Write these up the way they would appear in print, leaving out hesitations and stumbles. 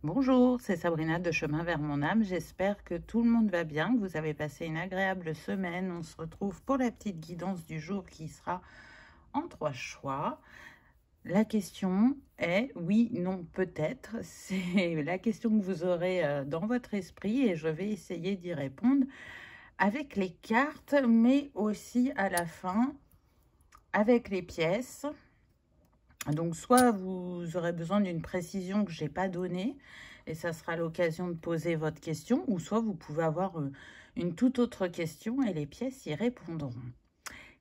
Bonjour, c'est Sabrina de Chemin vers mon âme. J'espère que tout le monde va bien, que vous avez passé une agréable semaine. On se retrouve pour la petite guidance du jour qui sera en 3 choix. La question est oui, non, peut-être. C'est la question que vous aurez dans votre esprit et je vais essayer d'y répondre avec les cartes, mais aussi à la fin avec les pièces. Donc, soit vous aurez besoin d'une précision que je n'ai pas donnée, et ça sera l'occasion de poser votre question, ou soit vous pouvez avoir une toute autre question et les pièces y répondront.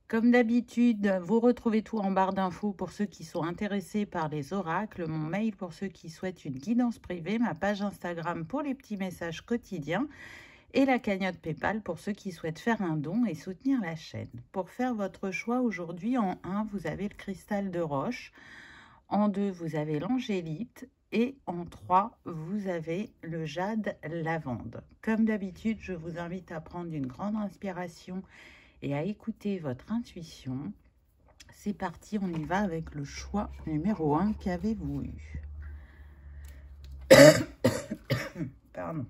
Comme d'habitude, vous retrouvez tout en barre d'infos pour ceux qui sont intéressés par les oracles, mon mail pour ceux qui souhaitent une guidance privée, ma page Instagram pour les petits messages quotidiens et la cagnotte PayPal pour ceux qui souhaitent faire un don et soutenir la chaîne. Pour faire votre choix aujourd'hui, en 1, vous avez le cristal de roche. En 2, vous avez l'angélite. Et en 3, vous avez le jade lavande. Comme d'habitude, je vous invite à prendre une grande inspiration et à écouter votre intuition. C'est parti, on y va avec le choix numéro 1. Qu'avez-vous eu? Pardon.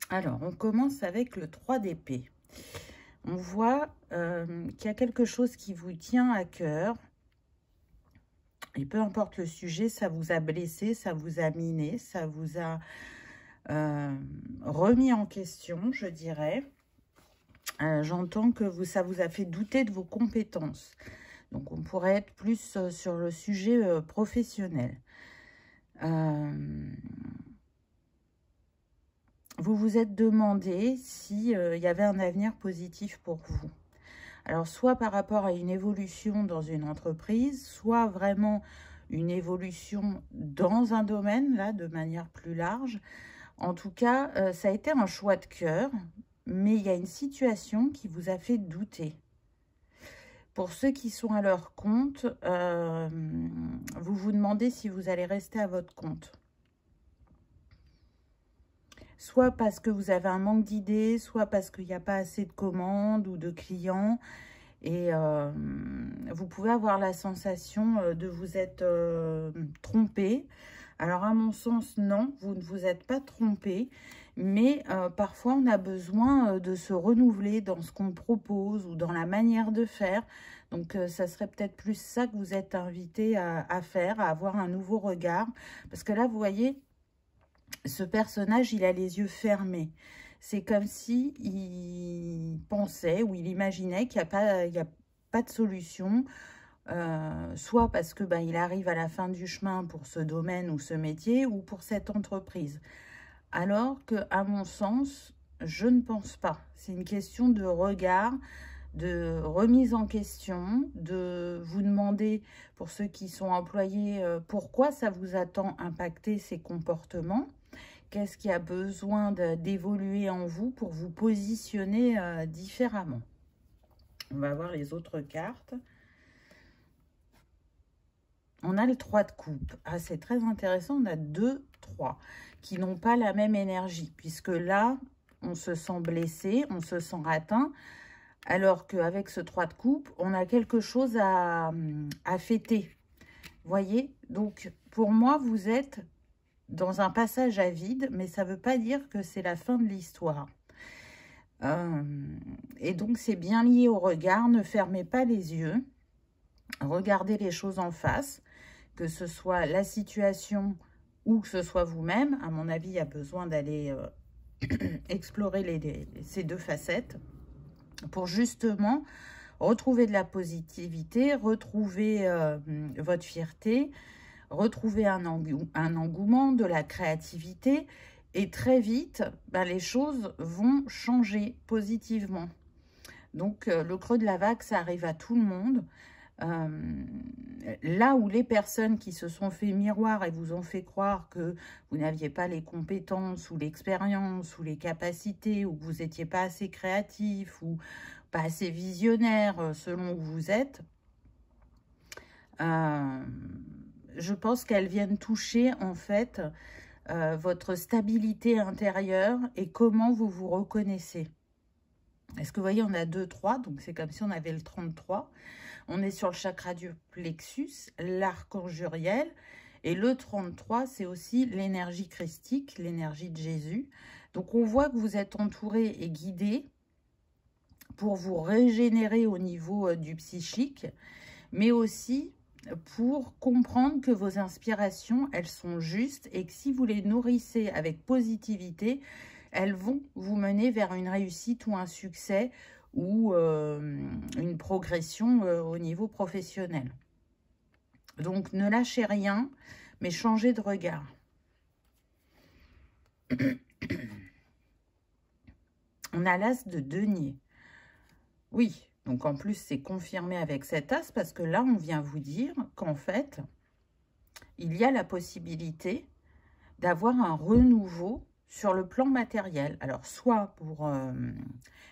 Alors, on commence avec le 3 d'épée. On voit qu'il y a quelque chose qui vous tient à cœur. Et peu importe le sujet, ça vous a blessé, ça vous a miné, ça vous a remis en question, je dirais. J'entends que ça vous a fait douter de vos compétences. Donc, on pourrait être plus sur le sujet professionnel. Vous vous êtes demandé s'il y avait un avenir positif pour vous. Alors, soit par rapport à une évolution dans une entreprise, soit vraiment une évolution dans un domaine, là, de manière plus large. En tout cas, ça a été un choix de cœur, mais il y a une situation qui vous a fait douter. Pour ceux qui sont à leur compte, vous vous demandez si vous allez rester à votre compte. Soit parce que vous avez un manque d'idées, soit parce qu'il n'y a pas assez de commandes ou de clients. Et vous pouvez avoir la sensation de vous être trompé. Alors, à mon sens, non, vous ne vous êtes pas trompé. Mais parfois, on a besoin de se renouveler dans ce qu'on propose ou dans la manière de faire. Donc, ça serait peut-être plus ça que vous êtes invité à faire, à avoir un nouveau regard. Parce que là, vous voyez, ce personnage, il a les yeux fermés. C'est comme si il pensait ou il imaginait qu'il n'y a pas de solution, soit parce que il arrive à la fin du chemin pour ce domaine ou ce métier ou pour cette entreprise. Alors que, à mon sens, je ne pense pas. C'est une question de regard, de remise en question, de vous demander, pour ceux qui sont employés, pourquoi ça vous a tant impacté ces comportements. Qu'est-ce qui a besoin d'évoluer en vous pour vous positionner différemment? On va voir les autres cartes. On a le 3 de coupe. Ah, c'est très intéressant. On a 2, 3 qui n'ont pas la même énergie. Puisque là, on se sent blessé, on se sent atteint. Alors qu'avec ce 3 de coupe, on a quelque chose à fêter. Voyez? Donc, pour moi, vous êtes dans un passage à vide, mais ça ne veut pas dire que c'est la fin de l'histoire. Et donc, c'est bien lié au regard. Ne fermez pas les yeux. Regardez les choses en face, que ce soit la situation ou que ce soit vous-même. À mon avis, il y a besoin d'aller explorer ces deux facettes pour justement retrouver de la positivité, retrouver votre fierté, retrouver un engouement, de la créativité. Et très vite, les choses vont changer positivement. Donc, le creux de la vague, ça arrive à tout le monde. Là où les personnes qui se sont fait miroir et vous ont fait croire que vous n'aviez pas les compétences ou l'expérience ou les capacités ou que vous n'étiez pas assez créatif ou pas assez visionnaire selon où vous êtes, je pense qu'elles viennent toucher en fait votre stabilité intérieure et comment vous vous reconnaissez. Est-ce que vous voyez, on a 2, 3, donc c'est comme si on avait le 33. On est sur le chakra du plexus, l'archange Uriel. Et le 33, c'est aussi l'énergie christique, l'énergie de Jésus. Donc, on voit que vous êtes entouré et guidé pour vous régénérer au niveau du psychique, mais aussi pour comprendre que vos inspirations, elles sont justes et que si vous les nourrissez avec positivité, elles vont vous mener vers une réussite ou un succès ou une progression au niveau professionnel. Donc, ne lâchez rien, mais changez de regard. On a l'as de denier. Oui, donc en plus, c'est confirmé avec cet as parce que là, on vient vous dire qu'en fait, il y a la possibilité d'avoir un renouveau sur le plan matériel. Alors, soit pour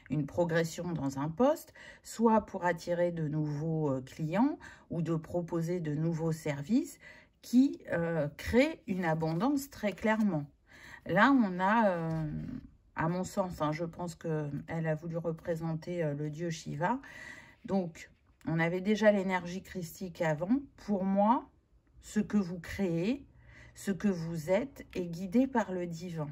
une progression dans un poste, soit pour attirer de nouveaux clients ou de proposer de nouveaux services qui créent une abondance très clairement. Là, on a, à mon sens, hein, je pense qu'elle a voulu représenter le dieu Shiva. Donc, on avait déjà l'énergie christique avant. Pour moi, ce que vous créez, ce que vous êtes, est guidé par le divin.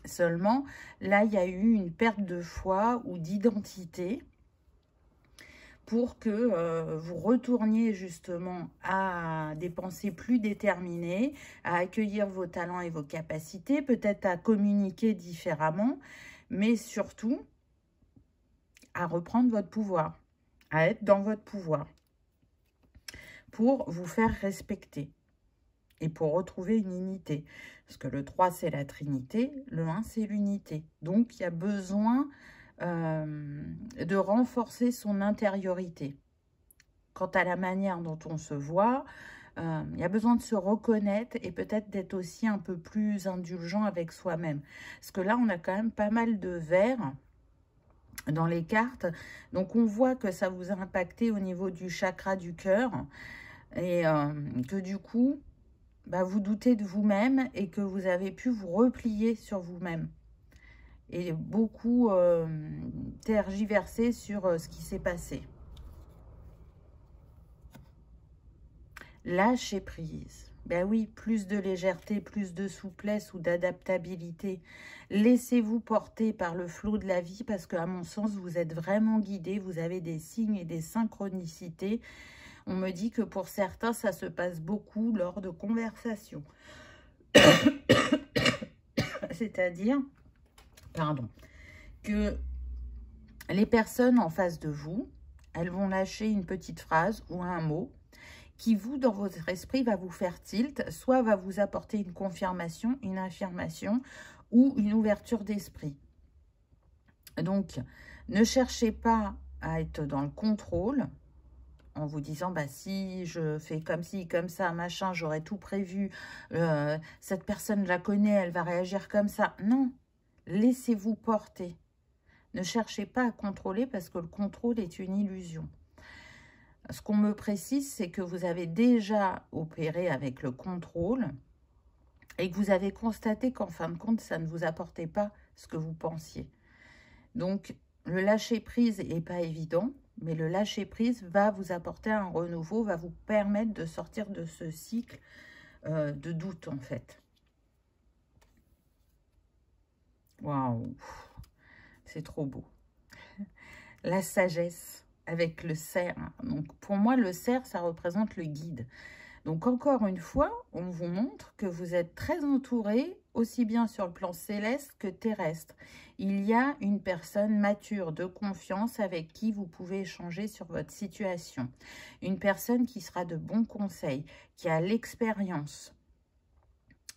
Seulement, là, il y a eu une perte de foi ou d'identité pour que vous retourniez justement à des pensées plus déterminées, à accueillir vos talents et vos capacités, peut-être à communiquer différemment, mais surtout à reprendre votre pouvoir, à être dans votre pouvoir, pour vous faire respecter et pour retrouver une unité. Parce que le 3, c'est la Trinité, le 1, c'est l'unité. Donc, il y a besoin de renforcer son intériorité. Quant à la manière dont on se voit, il y a besoin de se reconnaître et peut-être d'être aussi un peu plus indulgent avec soi-même. Parce que là, on a quand même pas mal de verres dans les cartes. Donc, on voit que ça vous a impacté au niveau du chakra du cœur et que du coup, bah, vous doutez de vous-même et que vous avez pu vous replier sur vous-même. Et beaucoup tergiverser sur ce qui s'est passé. Lâcher prise. Ben oui, plus de légèreté, plus de souplesse ou d'adaptabilité. Laissez-vous porter par le flot de la vie parce qu'à mon sens, vous êtes vraiment guidé. Vous avez des signes et des synchronicités. On me dit que pour certains, ça se passe beaucoup lors de conversations. C'est-à-dire, pardon, que les personnes en face de vous, elles vont lâcher une petite phrase ou un mot qui, vous, dans votre esprit, va vous faire tilt, soit va vous apporter une confirmation, une affirmation ou une ouverture d'esprit. Donc, ne cherchez pas à être dans le contrôle en vous disant, bah, si je fais comme ci, comme ça, machin, j'aurais tout prévu, cette personne, je la connais, elle va réagir comme ça. Non, laissez-vous porter. Ne cherchez pas à contrôler parce que le contrôle est une illusion. Ce qu'on me précise, c'est que vous avez déjà opéré avec le contrôle et que vous avez constaté qu'en fin de compte, ça ne vous apportait pas ce que vous pensiez. Donc, le lâcher-prise n'est pas évident, mais le lâcher-prise va vous apporter un renouveau, va vous permettre de sortir de ce cycle de doute, en fait. Waouh, c'est trop beau. La sagesse avec le cerf. Donc, pour moi, le cerf, ça représente le guide. Donc, encore une fois, on vous montre que vous êtes très entouré, aussi bien sur le plan céleste que terrestre. Il y a une personne mature, de confiance, avec qui vous pouvez échanger sur votre situation. Une personne qui sera de bons conseils, qui a l'expérience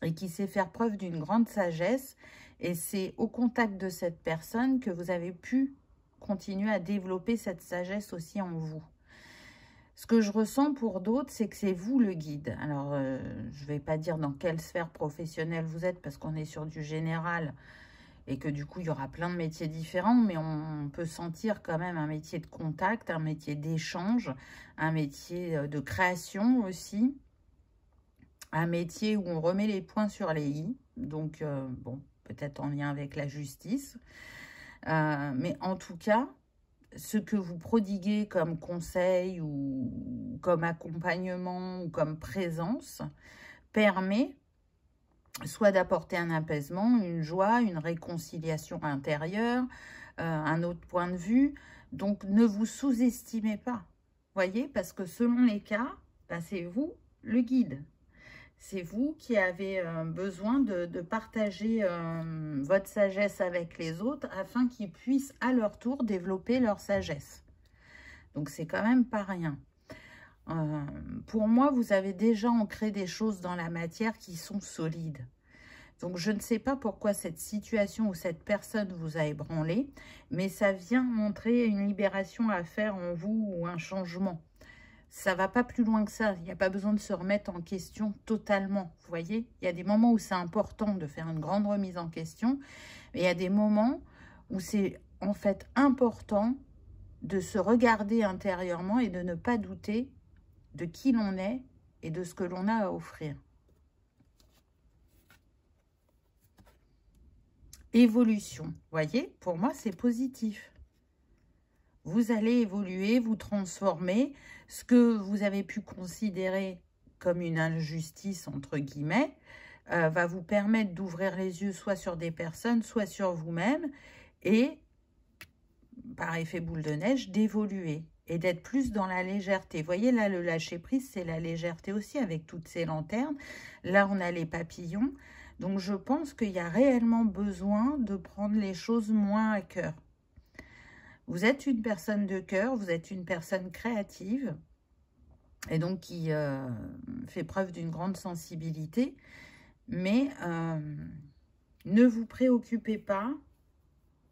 et qui sait faire preuve d'une grande sagesse. Et c'est au contact de cette personne que vous avez pu continuer à développer cette sagesse aussi en vous. Ce que je ressens pour d'autres, c'est que c'est vous le guide. Alors, je ne vais pas dire dans quelle sphère professionnelle vous êtes, parce qu'on est sur du général, et que du coup, il y aura plein de métiers différents, mais on peut sentir quand même un métier de contact, un métier d'échange, un métier de création aussi, un métier où on remet les points sur les i, donc bon, peut-être en lien avec la justice. Mais en tout cas, ce que vous prodiguez comme conseil ou comme accompagnement ou comme présence permet soit d'apporter un apaisement, une joie, une réconciliation intérieure, un autre point de vue. Donc, ne vous sous-estimez pas, voyez, parce que selon les cas, ben, c'est vous le guide. C'est vous qui avez besoin de partager votre sagesse avec les autres afin qu'ils puissent à leur tour développer leur sagesse. Donc, c'est quand même pas rien. Pour moi, vous avez déjà ancré des choses dans la matière qui sont solides. Donc, je ne sais pas pourquoi cette situation ou cette personne vous a ébranlé, mais ça vient montrer une libération à faire en vous ou un changement. Ça ne va pas plus loin que ça. Il n'y a pas besoin de se remettre en question totalement. Vous voyez, il y a des moments où c'est important de faire une grande remise en question, mais il y a des moments où c'est en fait important de se regarder intérieurement et de ne pas douter de qui l'on est et de ce que l'on a à offrir. Évolution, vous voyez, pour moi, c'est positif. Vous allez évoluer, vous transformer. Ce que vous avez pu considérer comme une injustice, entre guillemets, va vous permettre d'ouvrir les yeux soit sur des personnes, soit sur vous-même, et, par effet boule de neige, d'évoluer et d'être plus dans la légèreté. Vous voyez, là, le lâcher-prise, c'est la légèreté aussi, avec toutes ces lanternes. Là, on a les papillons. Donc, je pense qu'il y a réellement besoin de prendre les choses moins à cœur. Vous êtes une personne de cœur, vous êtes une personne créative, et donc qui fait preuve d'une grande sensibilité, mais ne vous préoccupez pas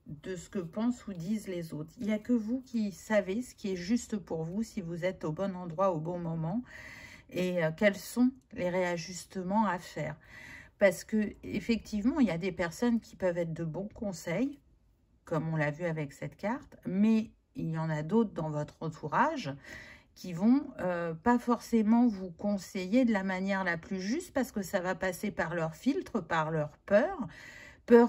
de ce que pensent ou disent les autres. Il n'y a que vous qui savez ce qui est juste pour vous, si vous êtes au bon endroit, au bon moment, et quels sont les réajustements à faire. Parce que effectivement, il y a des personnes qui peuvent être de bons conseils, comme on l'a vu avec cette carte, mais il y en a d'autres dans votre entourage qui vont pas forcément vous conseiller de la manière la plus juste, parce que ça va passer par leur filtre, par leur peur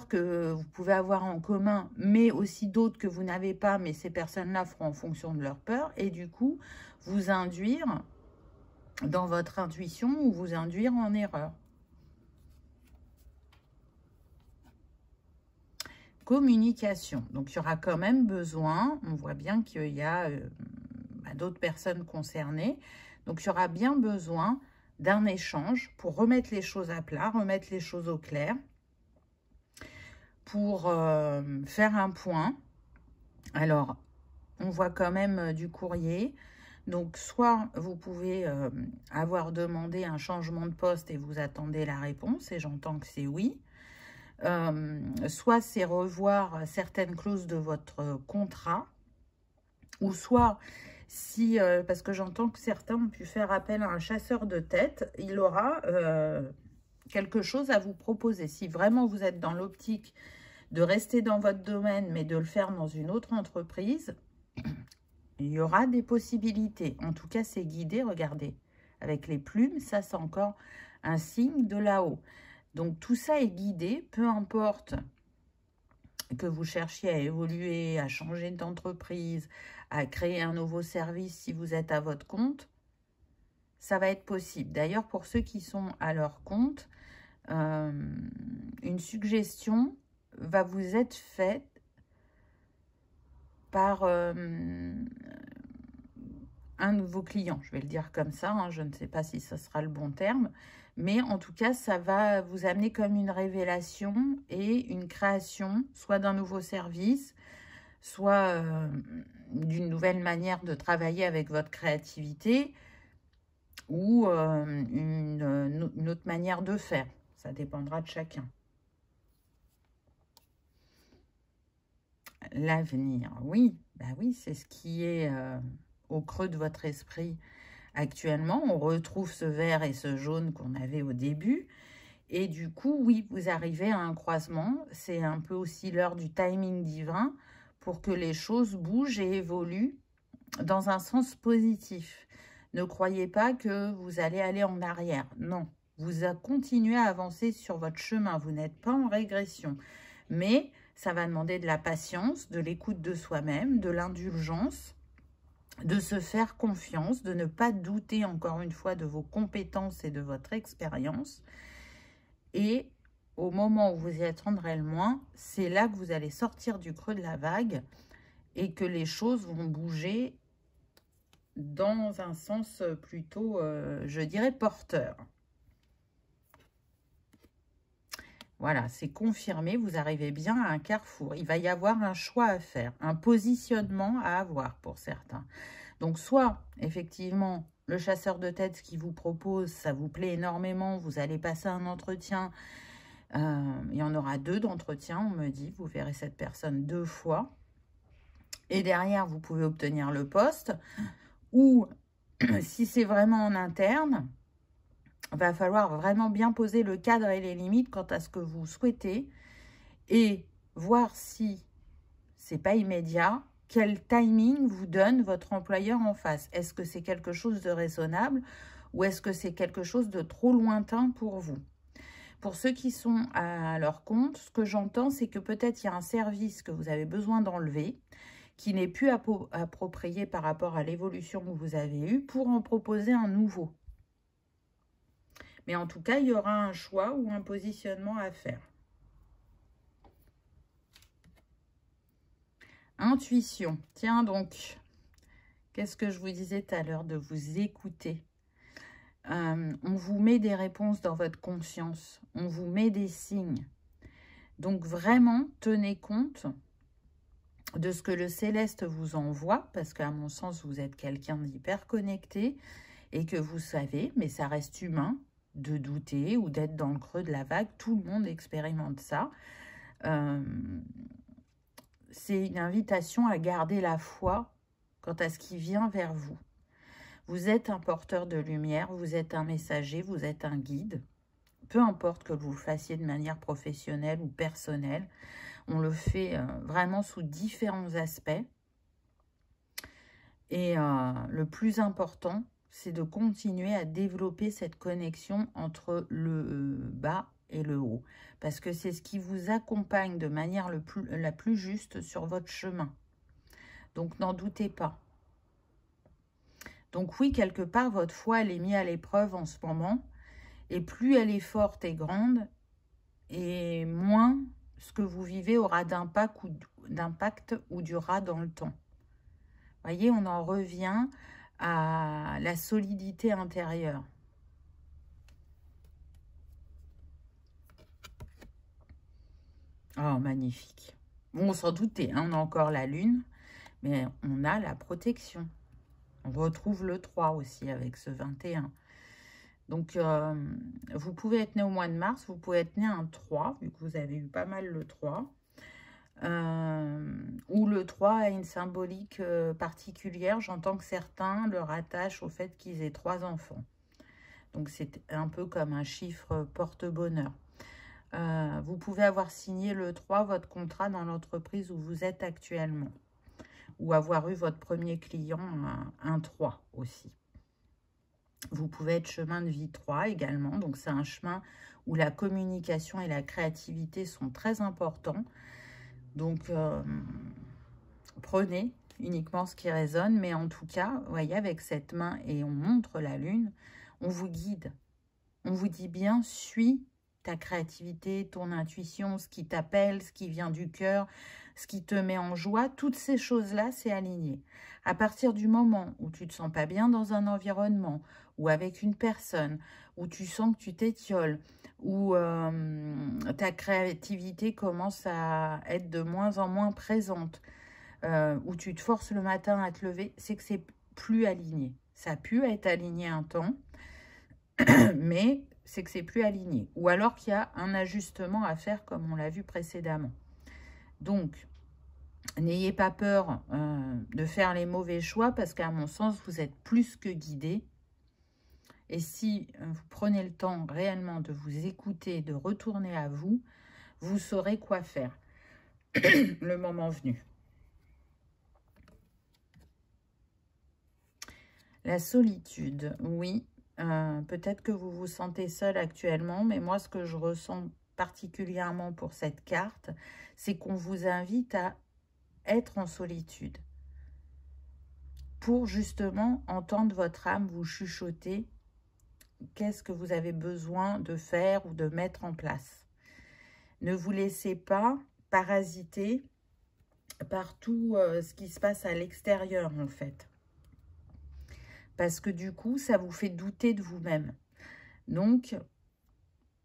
que vous pouvez avoir en commun, mais aussi d'autres que vous n'avez pas, mais ces personnes-là feront en fonction de leur peur, et du coup, vous induire dans votre intuition ou vous induire en erreur. Communication. Donc, il y aura quand même besoin, on voit bien qu'il y a d'autres personnes concernées, donc il y aura bien besoin d'un échange pour remettre les choses à plat, remettre les choses au clair, pour faire un point. Alors, on voit quand même du courrier. Donc, soit vous pouvez avoir demandé un changement de poste et vous attendez la réponse, et j'entends que c'est oui. Soit c'est revoir certaines clauses de votre contrat, ou soit si, parce que j'entends que certains ont pu faire appel à un chasseur de tête, il aura quelque chose à vous proposer. Si vraiment vous êtes dans l'optique de rester dans votre domaine, mais de le faire dans une autre entreprise, il y aura des possibilités. En tout cas, c'est guidé, regardez, avec les plumes, ça c'est encore un signe de là-haut. Donc, tout ça est guidé, peu importe que vous cherchiez à évoluer, à changer d'entreprise, à créer un nouveau service si vous êtes à votre compte, ça va être possible. D'ailleurs, pour ceux qui sont à leur compte, une suggestion va vous être faite par un de vos clients. Je vais le dire comme ça, hein, je ne sais pas si ce sera le bon terme. Mais en tout cas, ça va vous amener comme une révélation et une création, soit d'un nouveau service, soit d'une nouvelle manière de travailler avec votre créativité, ou une autre manière de faire. Ça dépendra de chacun. L'avenir, oui, bah oui, c'est ce qui est au creux de votre esprit. Actuellement, on retrouve ce vert et ce jaune qu'on avait au début. Et du coup, oui, vous arrivez à un croisement. C'est un peu aussi l'heure du timing divin pour que les choses bougent et évoluent dans un sens positif. Ne croyez pas que vous allez aller en arrière. Non, vous continuez à avancer sur votre chemin. Vous n'êtes pas en régression. Mais Ça va demander de la patience, de l'écoute de soi-même, de l'indulgence, de se faire confiance, de ne pas douter encore une fois de vos compétences et de votre expérience. Et au moment où vous y attendrez le moins, c'est là que vous allez sortir du creux de la vague et que les choses vont bouger dans un sens plutôt, je dirais, porteur. Voilà, c'est confirmé, vous arrivez bien à un carrefour. Il va y avoir un choix à faire, un positionnement à avoir pour certains. Donc, soit, effectivement, le chasseur de tête, ce qu'il vous propose, ça vous plaît énormément, vous allez passer un entretien. Il y en aura 2 d'entretiens, on me dit, vous verrez cette personne 2 fois. Et derrière, vous pouvez obtenir le poste. Ou, si c'est vraiment en interne, il va falloir vraiment bien poser le cadre et les limites quant à ce que vous souhaitez et voir si c'est pas immédiat, quel timing vous donne votre employeur en face. Est-ce que c'est quelque chose de raisonnable ou est-ce que c'est quelque chose de trop lointain pour vous? Pour ceux qui sont à leur compte, ce que j'entends, c'est que peut-être il y a un service que vous avez besoin d'enlever, qui n'est plus approprié par rapport à l'évolution que vous avez eue, pour en proposer un nouveau. Mais en tout cas, il y aura un choix ou un positionnement à faire. Intuition. Tiens donc, qu'est-ce que je vous disais tout à l'heure de vous écouter? On vous met des réponses dans votre conscience. On vous met des signes. Donc vraiment, tenez compte de ce que le céleste vous envoie, parce qu'à mon sens, vous êtes quelqu'un d'hyper connecté et que vous savez, mais ça reste humain, de douter ou d'être dans le creux de la vague. Tout le monde expérimente ça. C'est une invitation à garder la foi quant à ce qui vient vers vous. Vous êtes un porteur de lumière, vous êtes un messager, vous êtes un guide. Peu importe que vous le fassiez de manière professionnelle ou personnelle, on le fait vraiment sous différents aspects. Et le plus important, c'est de continuer à développer cette connexion entre le bas et le haut. Parce que c'est ce qui vous accompagne de manière la plus juste sur votre chemin. Donc, n'en doutez pas. Donc oui, quelque part, votre foi, elle est mise à l'épreuve en ce moment. Et plus elle est forte et grande, et moins ce que vous vivez aura d'impact ou durera dans le temps. Vous voyez, on en revient à la solidité intérieure. Oh, magnifique. Bon, on s'en doutait, hein, on a encore la lune, mais on a la protection. On retrouve le 3 aussi avec ce 21. Donc, vous pouvez être né au mois de mars, vous pouvez être né un 3, vu que vous avez eu pas mal le 3. Où le 3 a une symbolique particulière. J'entends que certains le rattachent au fait qu'ils aient 3 enfants. Donc, c'est un peu comme un chiffre porte-bonheur. Vous pouvez avoir signé le 3, votre contrat dans l'entreprise où vous êtes actuellement. Ou avoir eu votre premier client, un 3 aussi. Vous pouvez être chemin de vie 3 également. Donc, c'est un chemin où la communication et la créativité sont très importants. Donc, prenez uniquement ce qui résonne. Mais en tout cas, vous voyez, avec cette main et on montre la lune, on vous guide. On vous dit bien, suis ta créativité, ton intuition, ce qui t'appelle, ce qui vient du cœur, ce qui te met en joie. Toutes ces choses-là, c'est aligné. À partir du moment où tu ne te sens pas bien dans un environnement, ou avec une personne, où tu sens que tu t'étioles, où ta créativité commence à être de moins en moins présente, où tu te forces le matin à te lever, c'est que c'est plus aligné. Ça a pu être aligné un temps, mais c'est que c'est plus aligné. Ou alors qu'il y a un ajustement à faire comme on l'a vu précédemment. Donc, n'ayez pas peur de faire les mauvais choix parce qu'à mon sens, vous êtes plus que guidé. Et si vous prenez le temps réellement de vous écouter, de retourner à vous, vous saurez quoi faire le moment venu. La solitude, oui. Peut-être que vous vous sentez seul actuellement, mais moi, ce que je ressens particulièrement pour cette carte, c'est qu'on vous invite à être en solitude pour justement entendre votre âme vous chuchoter qu'est-ce que vous avez besoin de faire ou de mettre en place. Ne vous laissez pas parasiter par tout ce qui se passe à l'extérieur en fait. Parce que du coup, ça vous fait douter de vous-même. Donc,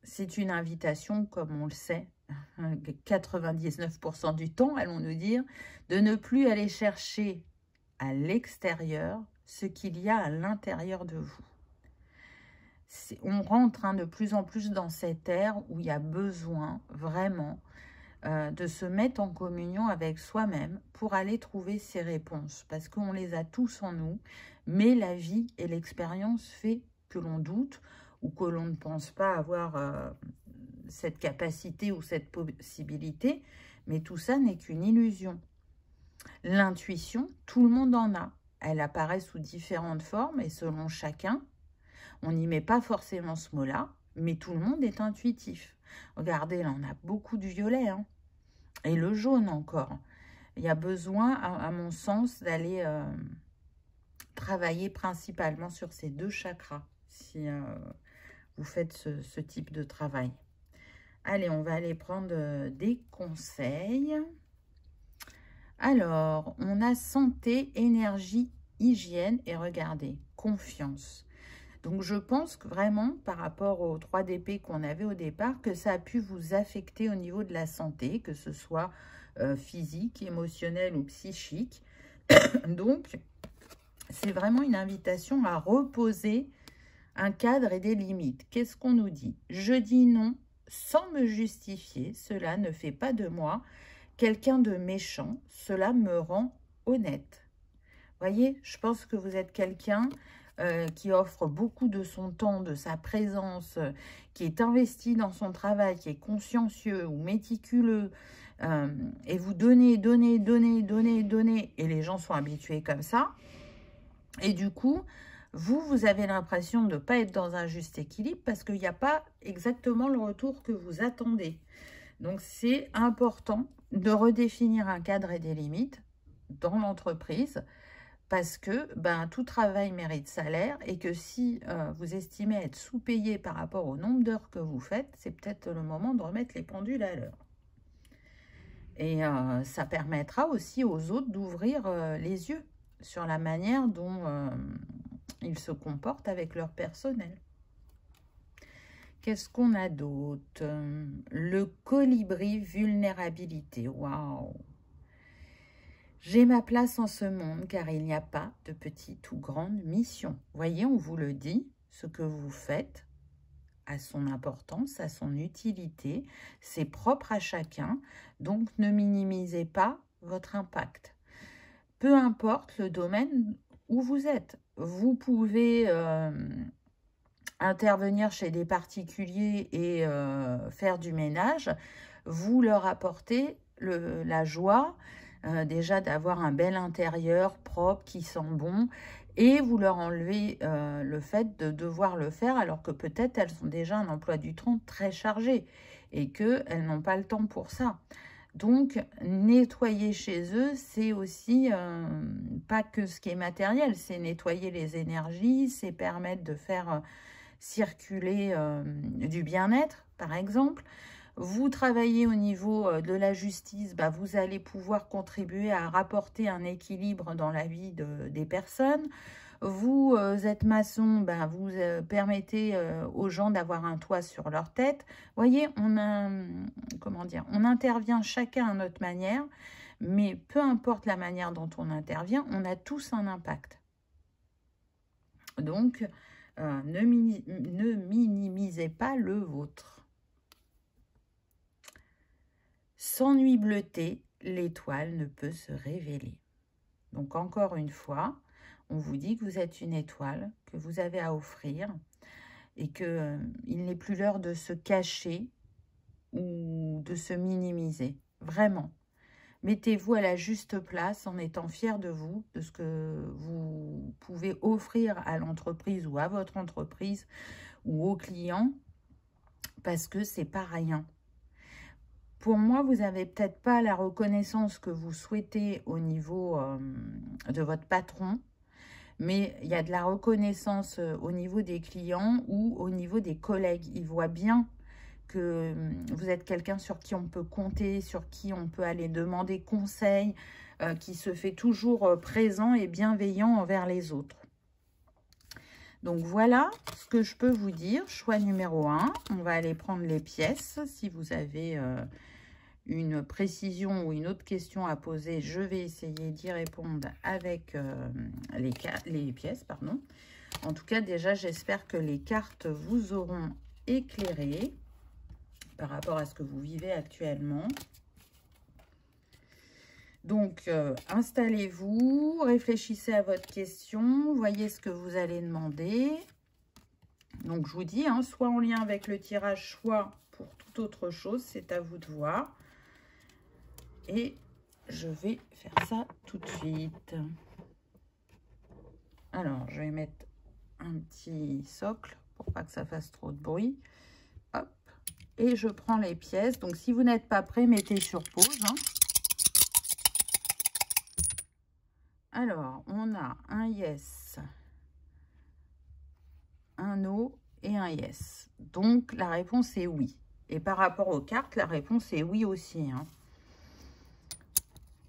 c'est une invitation, comme on le sait, 99% du temps, allons nous dire, de ne plus aller chercher à l'extérieur ce qu'il y a à l'intérieur de vous. On rentre de plus en plus dans cette ère où il y a besoin vraiment de se mettre en communion avec soi-même pour aller trouver ces réponses. Parce qu'on les a tous en nous, mais la vie et l'expérience fait que l'on doute ou que l'on ne pense pas avoir cette capacité ou cette possibilité. Mais tout ça n'est qu'une illusion. L'intuition, tout le monde en a. Elle apparaît sous différentes formes et selon chacun. On n'y met pas forcément ce mot-là, mais tout le monde est intuitif. Regardez, là, on a beaucoup de violet, hein, et le jaune encore. Il y a besoin, à mon sens, d'aller travailler principalement sur ces deux chakras, si vous faites ce type de travail. Allez, on va aller prendre des conseils. Alors, on a santé, énergie, hygiène et regardez, confiance. Donc, je pense que vraiment, par rapport aux 3 d'épée qu'on avait au départ, que ça a pu vous affecter au niveau de la santé, que ce soit physique, émotionnel ou psychique. Donc, c'est vraiment une invitation à reposer un cadre et des limites. Qu'est-ce qu'on nous dit? Je dis non sans me justifier. Cela ne fait pas de moi quelqu'un de méchant. Cela me rend honnête. Voyez, je pense que vous êtes quelqu'un qui offre beaucoup de son temps, de sa présence, qui est investi dans son travail, qui est consciencieux ou méticuleux, et vous donnez, et les gens sont habitués comme ça. Et du coup, vous avez l'impression de ne pas être dans un juste équilibre parce qu'il n'y a pas exactement le retour que vous attendez. Donc, c'est important de redéfinir un cadre et des limites dans l'entreprise, parce que tout travail mérite salaire et que si vous estimez être sous-payé par rapport au nombre d'heures que vous faites, c'est peut-être le moment de remettre les pendules à l'heure. Et ça permettra aussi aux autres d'ouvrir les yeux sur la manière dont ils se comportent avec leur personnel. Qu'est-ce qu'on a d'autre? Le colibri vulnérabilité. Waouh! J'ai ma place en ce monde car il n'y a pas de petite ou grande mission. Voyez, on vous le dit, ce que vous faites a son importance, a son utilité, c'est propre à chacun, donc ne minimisez pas votre impact. Peu importe le domaine où vous êtes, vous pouvez intervenir chez des particuliers et faire du ménage, vous leur apportez la joie, déjà d'avoir un bel intérieur propre qui sent bon, et vous leur enlevez le fait de devoir le faire alors que peut-être elles ont déjà un emploi du temps très chargé et qu'elles n'ont pas le temps pour ça. Donc, nettoyer chez eux, c'est aussi pas que ce qui est matériel, c'est nettoyer les énergies, c'est permettre de faire circuler du bien-être, par exemple. Vous travaillez au niveau de la justice, vous allez pouvoir contribuer à rapporter un équilibre dans la vie des personnes. Vous êtes maçon, vous permettez aux gens d'avoir un toit sur leur tête. Vous voyez, on intervient chacun à notre manière, mais peu importe la manière dont on intervient, on a tous un impact. Donc, ne minimisez pas le vôtre. Sans nuit bleutée, l'étoile ne peut se révéler. Donc, encore une fois, on vous dit que vous êtes une étoile, que vous avez à offrir et qu'il n'est plus l'heure de se cacher ou de se minimiser. Vraiment. Mettez-vous à la juste place en étant fier de vous, de ce que vous pouvez offrir à l'entreprise ou à votre entreprise ou aux clients, parce que c'est pas rien. Pour moi, vous n'avez peut-être pas la reconnaissance que vous souhaitez au niveau de votre patron, mais il y a de la reconnaissance au niveau des clients ou au niveau des collègues. Ils voient bien que vous êtes quelqu'un sur qui on peut compter, sur qui on peut aller demander conseil, qui se fait toujours présent et bienveillant envers les autres. Donc voilà ce que je peux vous dire. Choix numéro 1, on va aller prendre les pièces. Si vous avez une précision ou une autre question à poser, je vais essayer d'y répondre avec les pièces, pardon. En tout cas, déjà, j'espère que les cartes vous auront éclairé par rapport à ce que vous vivez actuellement. Donc, installez-vous, réfléchissez à votre question, voyez ce que vous allez demander. Donc, je vous dis, hein, soit en lien avec le tirage, soit pour toute autre chose, c'est à vous de voir. Et je vais faire ça tout de suite. Alors, je vais mettre un petit socle pour pas que ça fasse trop de bruit. Hop. Et je prends les pièces. Donc, si vous n'êtes pas prêt, mettez sur pause, hein. Alors, on a un yes, un no et un yes. Donc, la réponse est oui. Et par rapport aux cartes, la réponse est oui aussi, hein.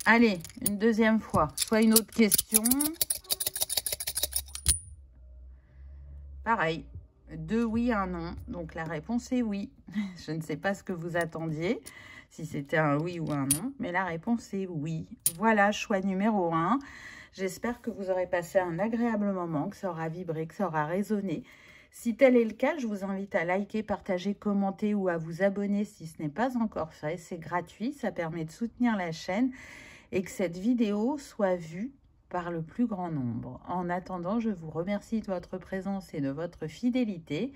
Allez, une deuxième fois. Soit une autre question. Pareil, 2 oui, un non. Donc, la réponse est oui. Je ne sais pas ce que vous attendiez, si c'était un oui ou un non, mais la réponse est oui. Voilà, choix numéro 1. J'espère que vous aurez passé un agréable moment, que ça aura vibré, que ça aura résonné. Si tel est le cas, je vous invite à liker, partager, commenter ou à vous abonner si ce n'est pas encore fait. C'est gratuit, ça permet de soutenir la chaîne et que cette vidéo soit vue par le plus grand nombre. En attendant, je vous remercie de votre présence et de votre fidélité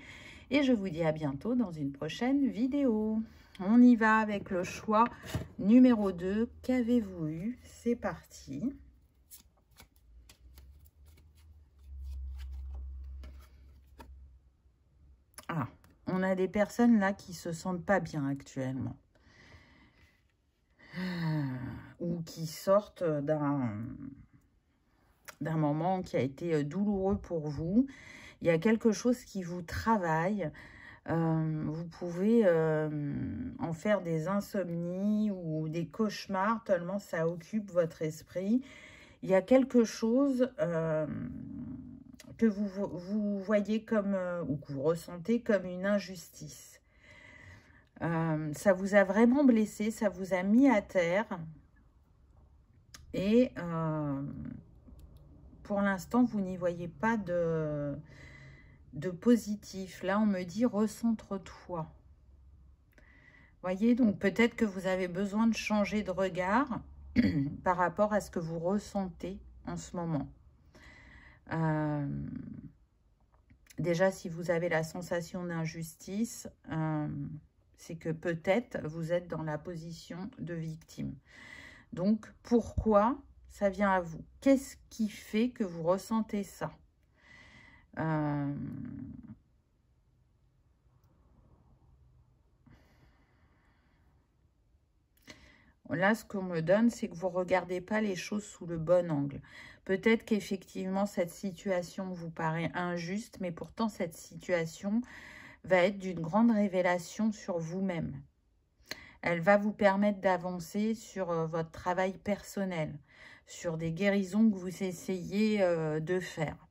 et je vous dis à bientôt dans une prochaine vidéo. On y va avec le choix numéro 2. Qu'avez-vous eu? C'est parti. Ah, on a des personnes là qui se sentent pas bien actuellement. Ou qui sortent d'un moment qui a été douloureux pour vous. Il y a quelque chose qui vous travaille. Vous pouvez en faire des insomnies ou des cauchemars tellement ça occupe votre esprit. Il y a quelque chose que vous voyez comme, ou que vous ressentez comme une injustice. Ça vous a vraiment blessé, ça vous a mis à terre. Et pour l'instant, vous n'y voyez pas de positif. Là, on me dit recentre-toi. Voyez, donc peut-être que vous avez besoin de changer de regard par rapport à ce que vous ressentez en ce moment. Déjà, si vous avez la sensation d'injustice, c'est que peut-être vous êtes dans la position de victime. Donc, pourquoi ça vient à vous? Qu'est-ce qui fait que vous ressentez ça? Là, ce qu'on me donne, c'est que vous ne regardez pas les choses sous le bon angle. Peut-être qu'effectivement, cette situation vous paraît injuste, mais pourtant, cette situation va être d'une grande révélation sur vous-même. Elle va vous permettre d'avancer sur votre travail personnel, sur des guérisons que vous essayez de faire.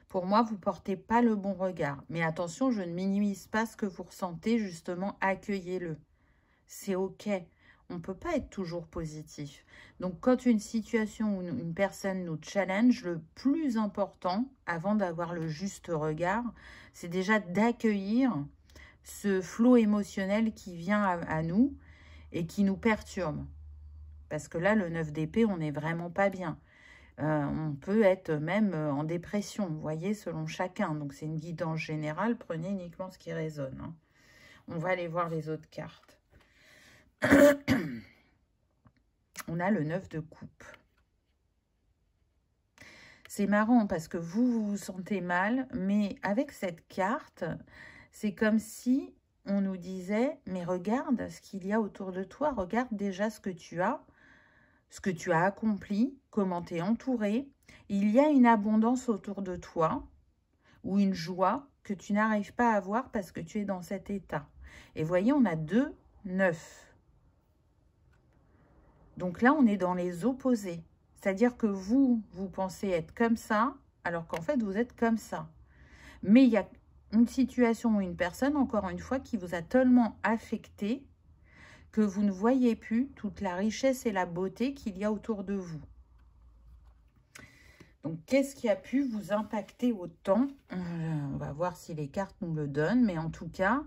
Pour moi, vous ne portez pas le bon regard. Mais attention, je ne minimise pas ce que vous ressentez, justement, accueillez-le. C'est OK. On ne peut pas être toujours positif. Donc, quand une situation ou une personne nous challenge, le plus important, avant d'avoir le juste regard, c'est déjà d'accueillir ce flot émotionnel qui vient à nous et qui nous perturbe. Parce que là, le 9 d'épée, on n'est vraiment pas bien. On peut être même en dépression, vous voyez, selon chacun. Donc, c'est une guidance générale. Prenez uniquement ce qui résonne, hein. On va aller voir les autres cartes. On a le 9 de coupe. C'est marrant parce que vous vous sentez mal, mais avec cette carte, c'est comme si on nous disait, mais regarde ce qu'il y a autour de toi, regarde déjà ce que tu as accompli, comment tu es entouré. Il y a une abondance autour de toi ou une joie que tu n'arrives pas à voir parce que tu es dans cet état. Et voyez, on a 2, 9. Donc là, on est dans les opposés. C'est-à-dire que vous pensez être comme ça, alors qu'en fait, vous êtes comme ça. Mais il y a une situation ou une personne, encore une fois, qui vous a tellement affecté que vous ne voyez plus toute la richesse et la beauté qu'il y a autour de vous. Donc, qu'est-ce qui a pu vous impacter autant? On va voir si les cartes nous le donnent, mais en tout cas,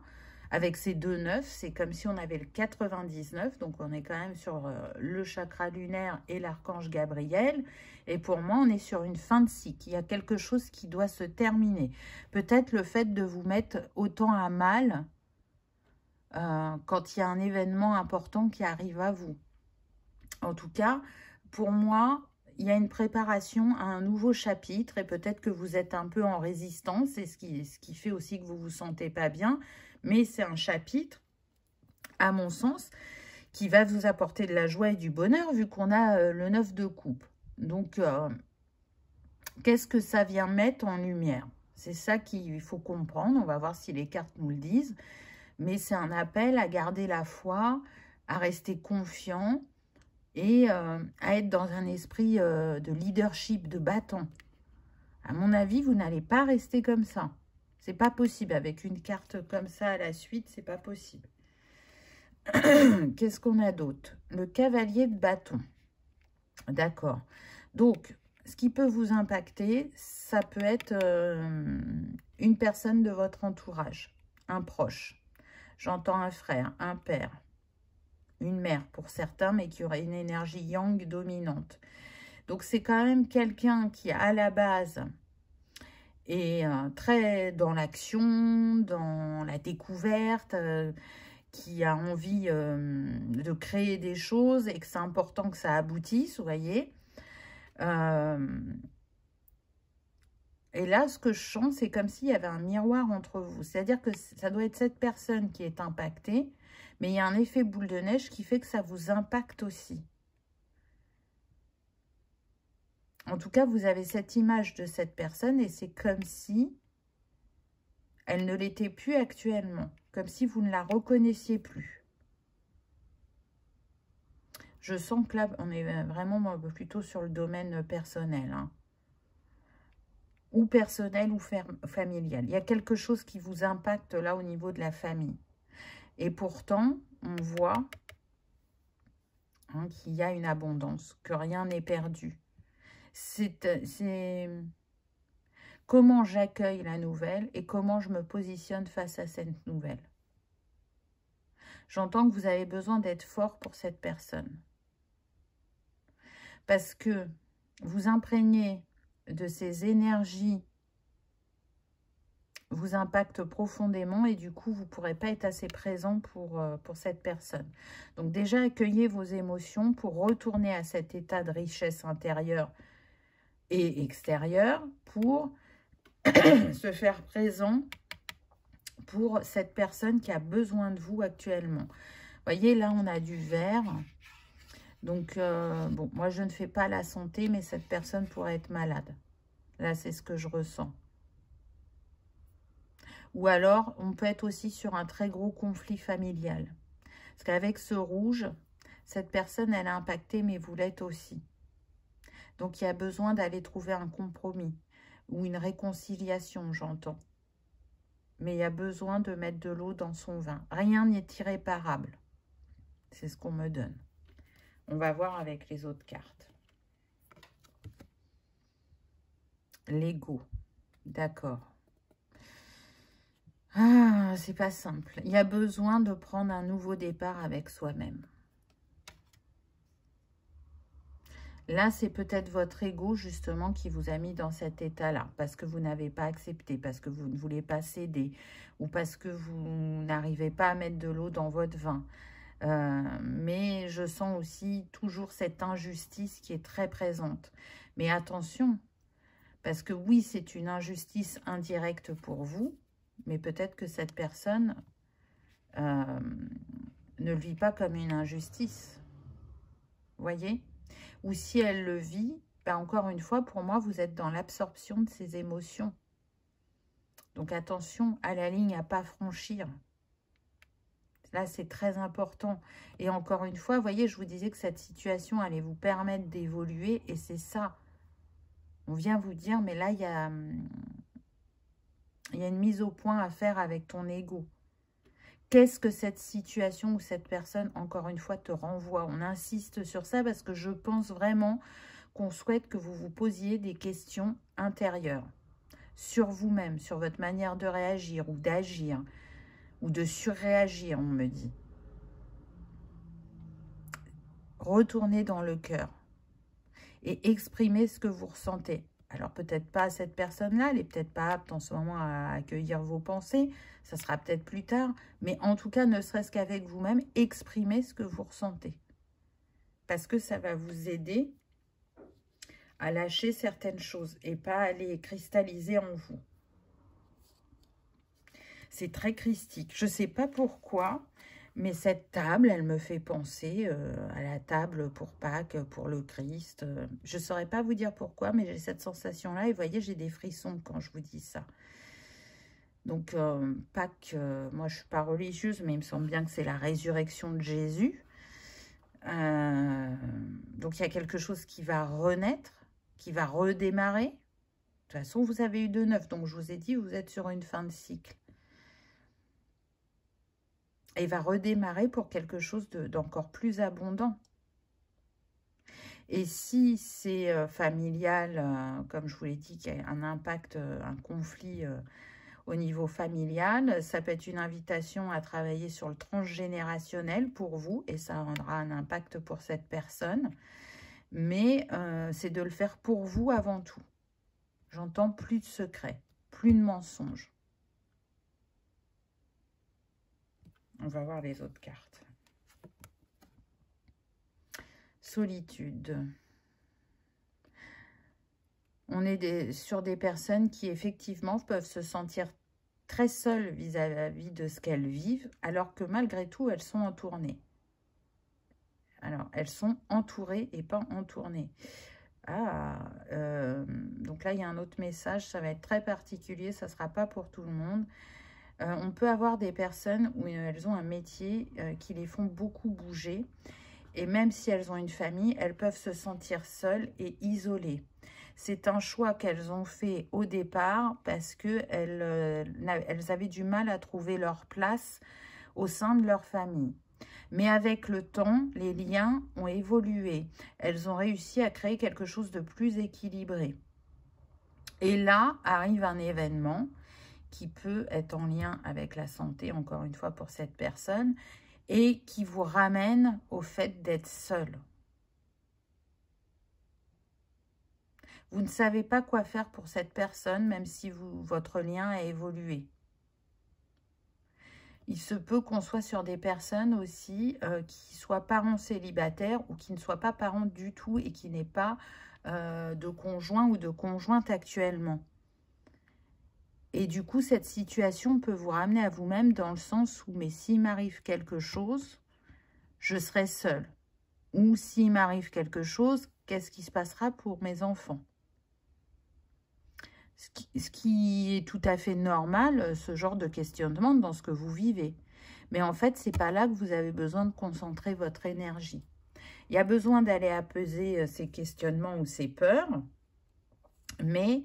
avec ces 2 9, c'est comme si on avait le 99, donc on est quand même sur le chakra lunaire et l'archange Gabriel. Et pour moi, on est sur une fin de cycle. Il y a quelque chose qui doit se terminer. Peut-être le fait de vous mettre autant à mal quand il y a un événement important qui arrive à vous. En tout cas, pour moi, il y a une préparation à un nouveau chapitre et peut-être que vous êtes un peu en résistance, c'est ce qui fait aussi que vous ne vous sentez pas bien. Mais c'est un chapitre, à mon sens, qui va vous apporter de la joie et du bonheur vu qu'on a le 9 de coupe. Donc, qu'est-ce que ça vient mettre en lumière? C'est ça qu'il faut comprendre. On va voir si les cartes nous le disent. Mais c'est un appel à garder la foi, à rester confiant et à être dans un esprit de leadership, de battant. À mon avis, vous n'allez pas rester comme ça. C'est pas possible. Avec une carte comme ça à la suite, c'est pas possible. Qu'est-ce qu'on a d'autre? Le cavalier de bâton. D'accord. Donc, ce qui peut vous impacter, ça peut être une personne de votre entourage, un proche. J'entends un frère, un père, une mère pour certains, mais qui aurait une énergie yang dominante. Donc, c'est quand même quelqu'un qui, à la base, est très dans l'action, dans la découverte, qui a envie de créer des choses et que c'est important que ça aboutisse, vous voyez. Et là, ce que je sens, c'est comme s'il y avait un miroir entre vous. C'est-à-dire que ça doit être cette personne qui est impactée, mais il y a un effet boule de neige qui fait que ça vous impacte aussi. En tout cas, vous avez cette image de cette personne et c'est comme si elle ne l'était plus actuellement, comme si vous ne la reconnaissiez plus. Je sens que là, on est vraiment plutôt sur le domaine personnel, hein. Ou personnel ou familial. Il y a quelque chose qui vous impacte là au niveau de la famille. Et pourtant, on voit qu'il y a une abondance, que rien n'est perdu. C'est comment j'accueille la nouvelle et comment je me positionne face à cette nouvelle. J'entends que vous avez besoin d'être fort pour cette personne. Parce que vous imprégnez de ces énergies vous impactent profondément et du coup, vous ne pourrez pas être assez présent pour cette personne. Donc déjà, accueillez vos émotions pour retourner à cet état de richesse intérieure et extérieure pour se faire présent pour cette personne qui a besoin de vous actuellement. Vous voyez, là, on a du vert. Donc, bon, moi, je ne fais pas la santé, mais cette personne pourrait être malade. Là, c'est ce que je ressens. Ou alors, on peut être aussi sur un très gros conflit familial. Parce qu'avec ce rouge, cette personne, elle est impactée, mais vous l'êtes aussi. Donc, il y a besoin d'aller trouver un compromis ou une réconciliation, j'entends. Mais il y a besoin de mettre de l'eau dans son vin. Rien n'est irréparable. C'est ce qu'on me donne. On va voir avec les autres cartes. L'ego. D'accord. Ah, c'est pas simple. Il y a besoin de prendre un nouveau départ avec soi-même. Là, c'est peut-être votre ego, justement, qui vous a mis dans cet état-là. Parce que vous n'avez pas accepté, parce que vous ne voulez pas céder. Ou parce que vous n'arrivez pas à mettre de l'eau dans votre vin. Mais je sens aussi toujours cette injustice qui est très présente. Mais attention, parce que oui, c'est une injustice indirecte pour vous. Mais peut-être que cette personne ne le vit pas comme une injustice. Vous voyez? Ou si elle le vit, ben encore une fois, pour moi, vous êtes dans l'absorption de ses émotions. Donc attention à la ligne à pas franchir. Là, c'est très important. Et encore une fois, vous voyez, je vous disais que cette situation allait vous permettre d'évoluer. Et c'est ça. On vient vous dire, mais là, il y a une mise au point à faire avec ton ego. Qu'est-ce que cette situation ou cette personne, encore une fois, te renvoie? On insiste sur ça parce que je pense vraiment qu'on souhaite que vous vous posiez des questions intérieures sur vous-même, sur votre manière de réagir ou d'agir ou de surréagir, on me dit. Retournez dans le cœur et exprimez ce que vous ressentez. Alors peut-être pas à cette personne-là, elle n'est peut-être pas apte en ce moment à accueillir vos pensées, ça sera peut-être plus tard, mais en tout cas, ne serait-ce qu'avec vous-même, exprimez ce que vous ressentez. Parce que ça va vous aider à lâcher certaines choses et pas à les cristalliser en vous. C'est très christique. Je ne sais pas pourquoi, mais cette table, elle me fait penser à la table pour Pâques, pour le Christ. Je ne saurais pas vous dire pourquoi, mais j'ai cette sensation-là. Et vous voyez, j'ai des frissons quand je vous dis ça. Donc, Pâques, moi, je ne suis pas religieuse, mais il me semble bien que c'est la résurrection de Jésus. Donc, il y a quelque chose qui va renaître, qui va redémarrer. De toute façon, vous avez eu de neuf. Donc, je vous ai dit, vous êtes sur une fin de cycle. Et va redémarrer pour quelque chose d'encore plus abondant. Et si c'est familial, comme je vous l'ai dit, qu'il y a un impact, un conflit au niveau familial, ça peut être une invitation à travailler sur le transgénérationnel pour vous, et ça aura un impact pour cette personne. Mais c'est de le faire pour vous avant tout. J'entends plus de secrets, plus de mensonges. On va voir les autres cartes. Solitude. On est sur des personnes qui, effectivement, peuvent se sentir très seules vis-à-vis de ce qu'elles vivent, alors que malgré tout, elles sont en tournée. Alors, elles sont entourées et pas en tournée. Donc là, il y a un autre message. Ça va être très particulier. Ça ne sera pas pour tout le monde. On peut avoir des personnes où elles ont un métier qui les font beaucoup bouger. Et même si elles ont une famille, elles peuvent se sentir seules et isolées. C'est un choix qu'elles ont fait au départ parce qu'elles avaient du mal à trouver leur place au sein de leur famille. Mais avec le temps, les liens ont évolué. Elles ont réussi à créer quelque chose de plus équilibré. Et là arrive un événement qui peut être en lien avec la santé, encore une fois pour cette personne, et qui vous ramène au fait d'être seul. Vous ne savez pas quoi faire pour cette personne, même si votre lien a évolué. Il se peut qu'on soit sur des personnes aussi qui soient parents célibataires ou qui ne soient pas parents du tout et qui n'aient pas de conjoint ou de conjointe actuellement. Et du coup, cette situation peut vous ramener à vous-même dans le sens où, mais s'il m'arrive quelque chose, je serai seule. Ou s'il m'arrive quelque chose, qu'est-ce qui se passera pour mes enfants? Ce qui est tout à fait normal, ce genre de questionnement dans ce que vous vivez. Mais en fait, c'est pas là que vous avez besoin de concentrer votre énergie. Il y a besoin d'aller apaiser ces questionnements ou ces peurs, mais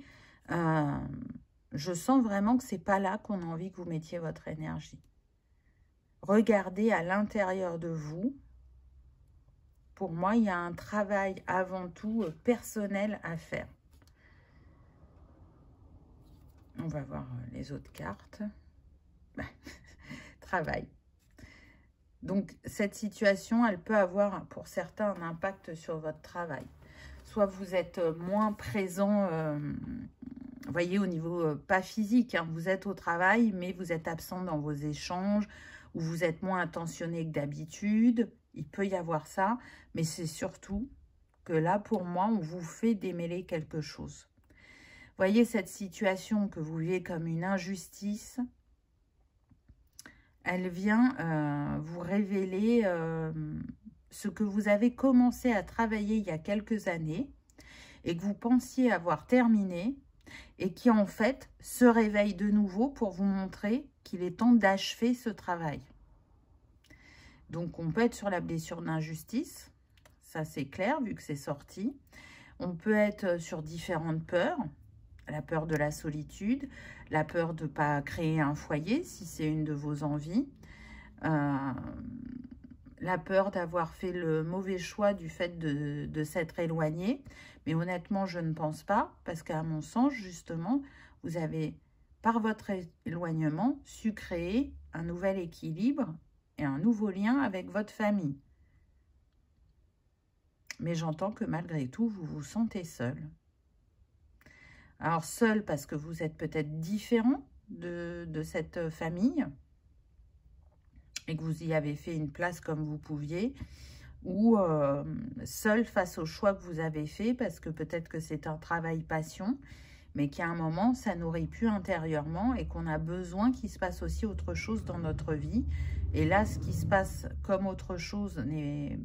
je sens vraiment que c'est pas là qu'on a envie que vous mettiez votre énergie. Regardez à l'intérieur de vous. Pour moi, il y a un travail avant tout personnel à faire. On va voir les autres cartes. Travail. Donc, cette situation, elle peut avoir pour certains un impact sur votre travail. Soit vous êtes moins présent, vous voyez, au niveau pas physique, hein, vous êtes au travail, mais vous êtes absent dans vos échanges, ou vous êtes moins attentionné que d'habitude. Il peut y avoir ça, mais c'est surtout que là, pour moi, on vous fait démêler quelque chose. Voyez cette situation que vous vivez comme une injustice, elle vient vous révéler ce que vous avez commencé à travailler il y a quelques années et que vous pensiez avoir terminé et qui en fait se réveille de nouveau pour vous montrer qu'il est temps d'achever ce travail. Donc on peut être sur la blessure d'injustice, ça c'est clair vu que c'est sorti. On peut être sur différentes peurs, la peur de la solitude, la peur de ne pas créer un foyer si c'est une de vos envies, la peur d'avoir fait le mauvais choix du fait de s'être éloigné. Mais honnêtement, je ne pense pas, parce qu'à mon sens, justement, vous avez, par votre éloignement, su créer un nouvel équilibre et un nouveau lien avec votre famille. Mais j'entends que malgré tout, vous vous sentez seul. Alors seul parce que vous êtes peut-être différent de cette famille et que vous y avez fait une place comme vous pouviez, ou seul face au choix que vous avez fait parce que peut-être que c'est un travail passion, mais qu'à un moment, ça nourrit plus intérieurement et qu'on a besoin qu'il se passe aussi autre chose dans notre vie. Et là, ce qui se passe comme autre chose n'est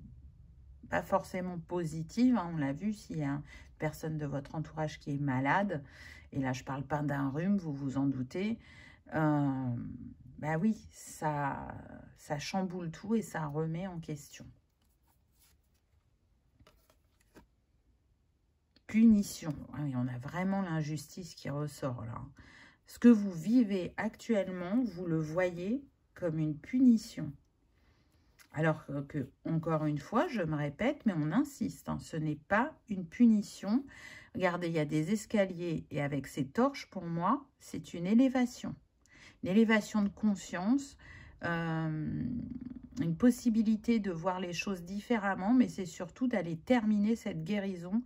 pas forcément positive. Hein. On l'a vu, s'il y a une personne de votre entourage qui est malade, et là, je ne parle pas d'un rhume, vous vous en doutez, bah oui, ça chamboule tout et ça remet en question. Punition. Oui, on a vraiment l'injustice qui ressort là. Ce que vous vivez actuellement, vous le voyez comme une punition. Alors que, encore une fois, je me répète, mais on insiste, hein, ce n'est pas une punition. Regardez, il y a des escaliers et avec ces torches, pour moi, c'est une élévation. Une élévation de conscience, une possibilité de voir les choses différemment, mais c'est surtout d'aller terminer cette guérison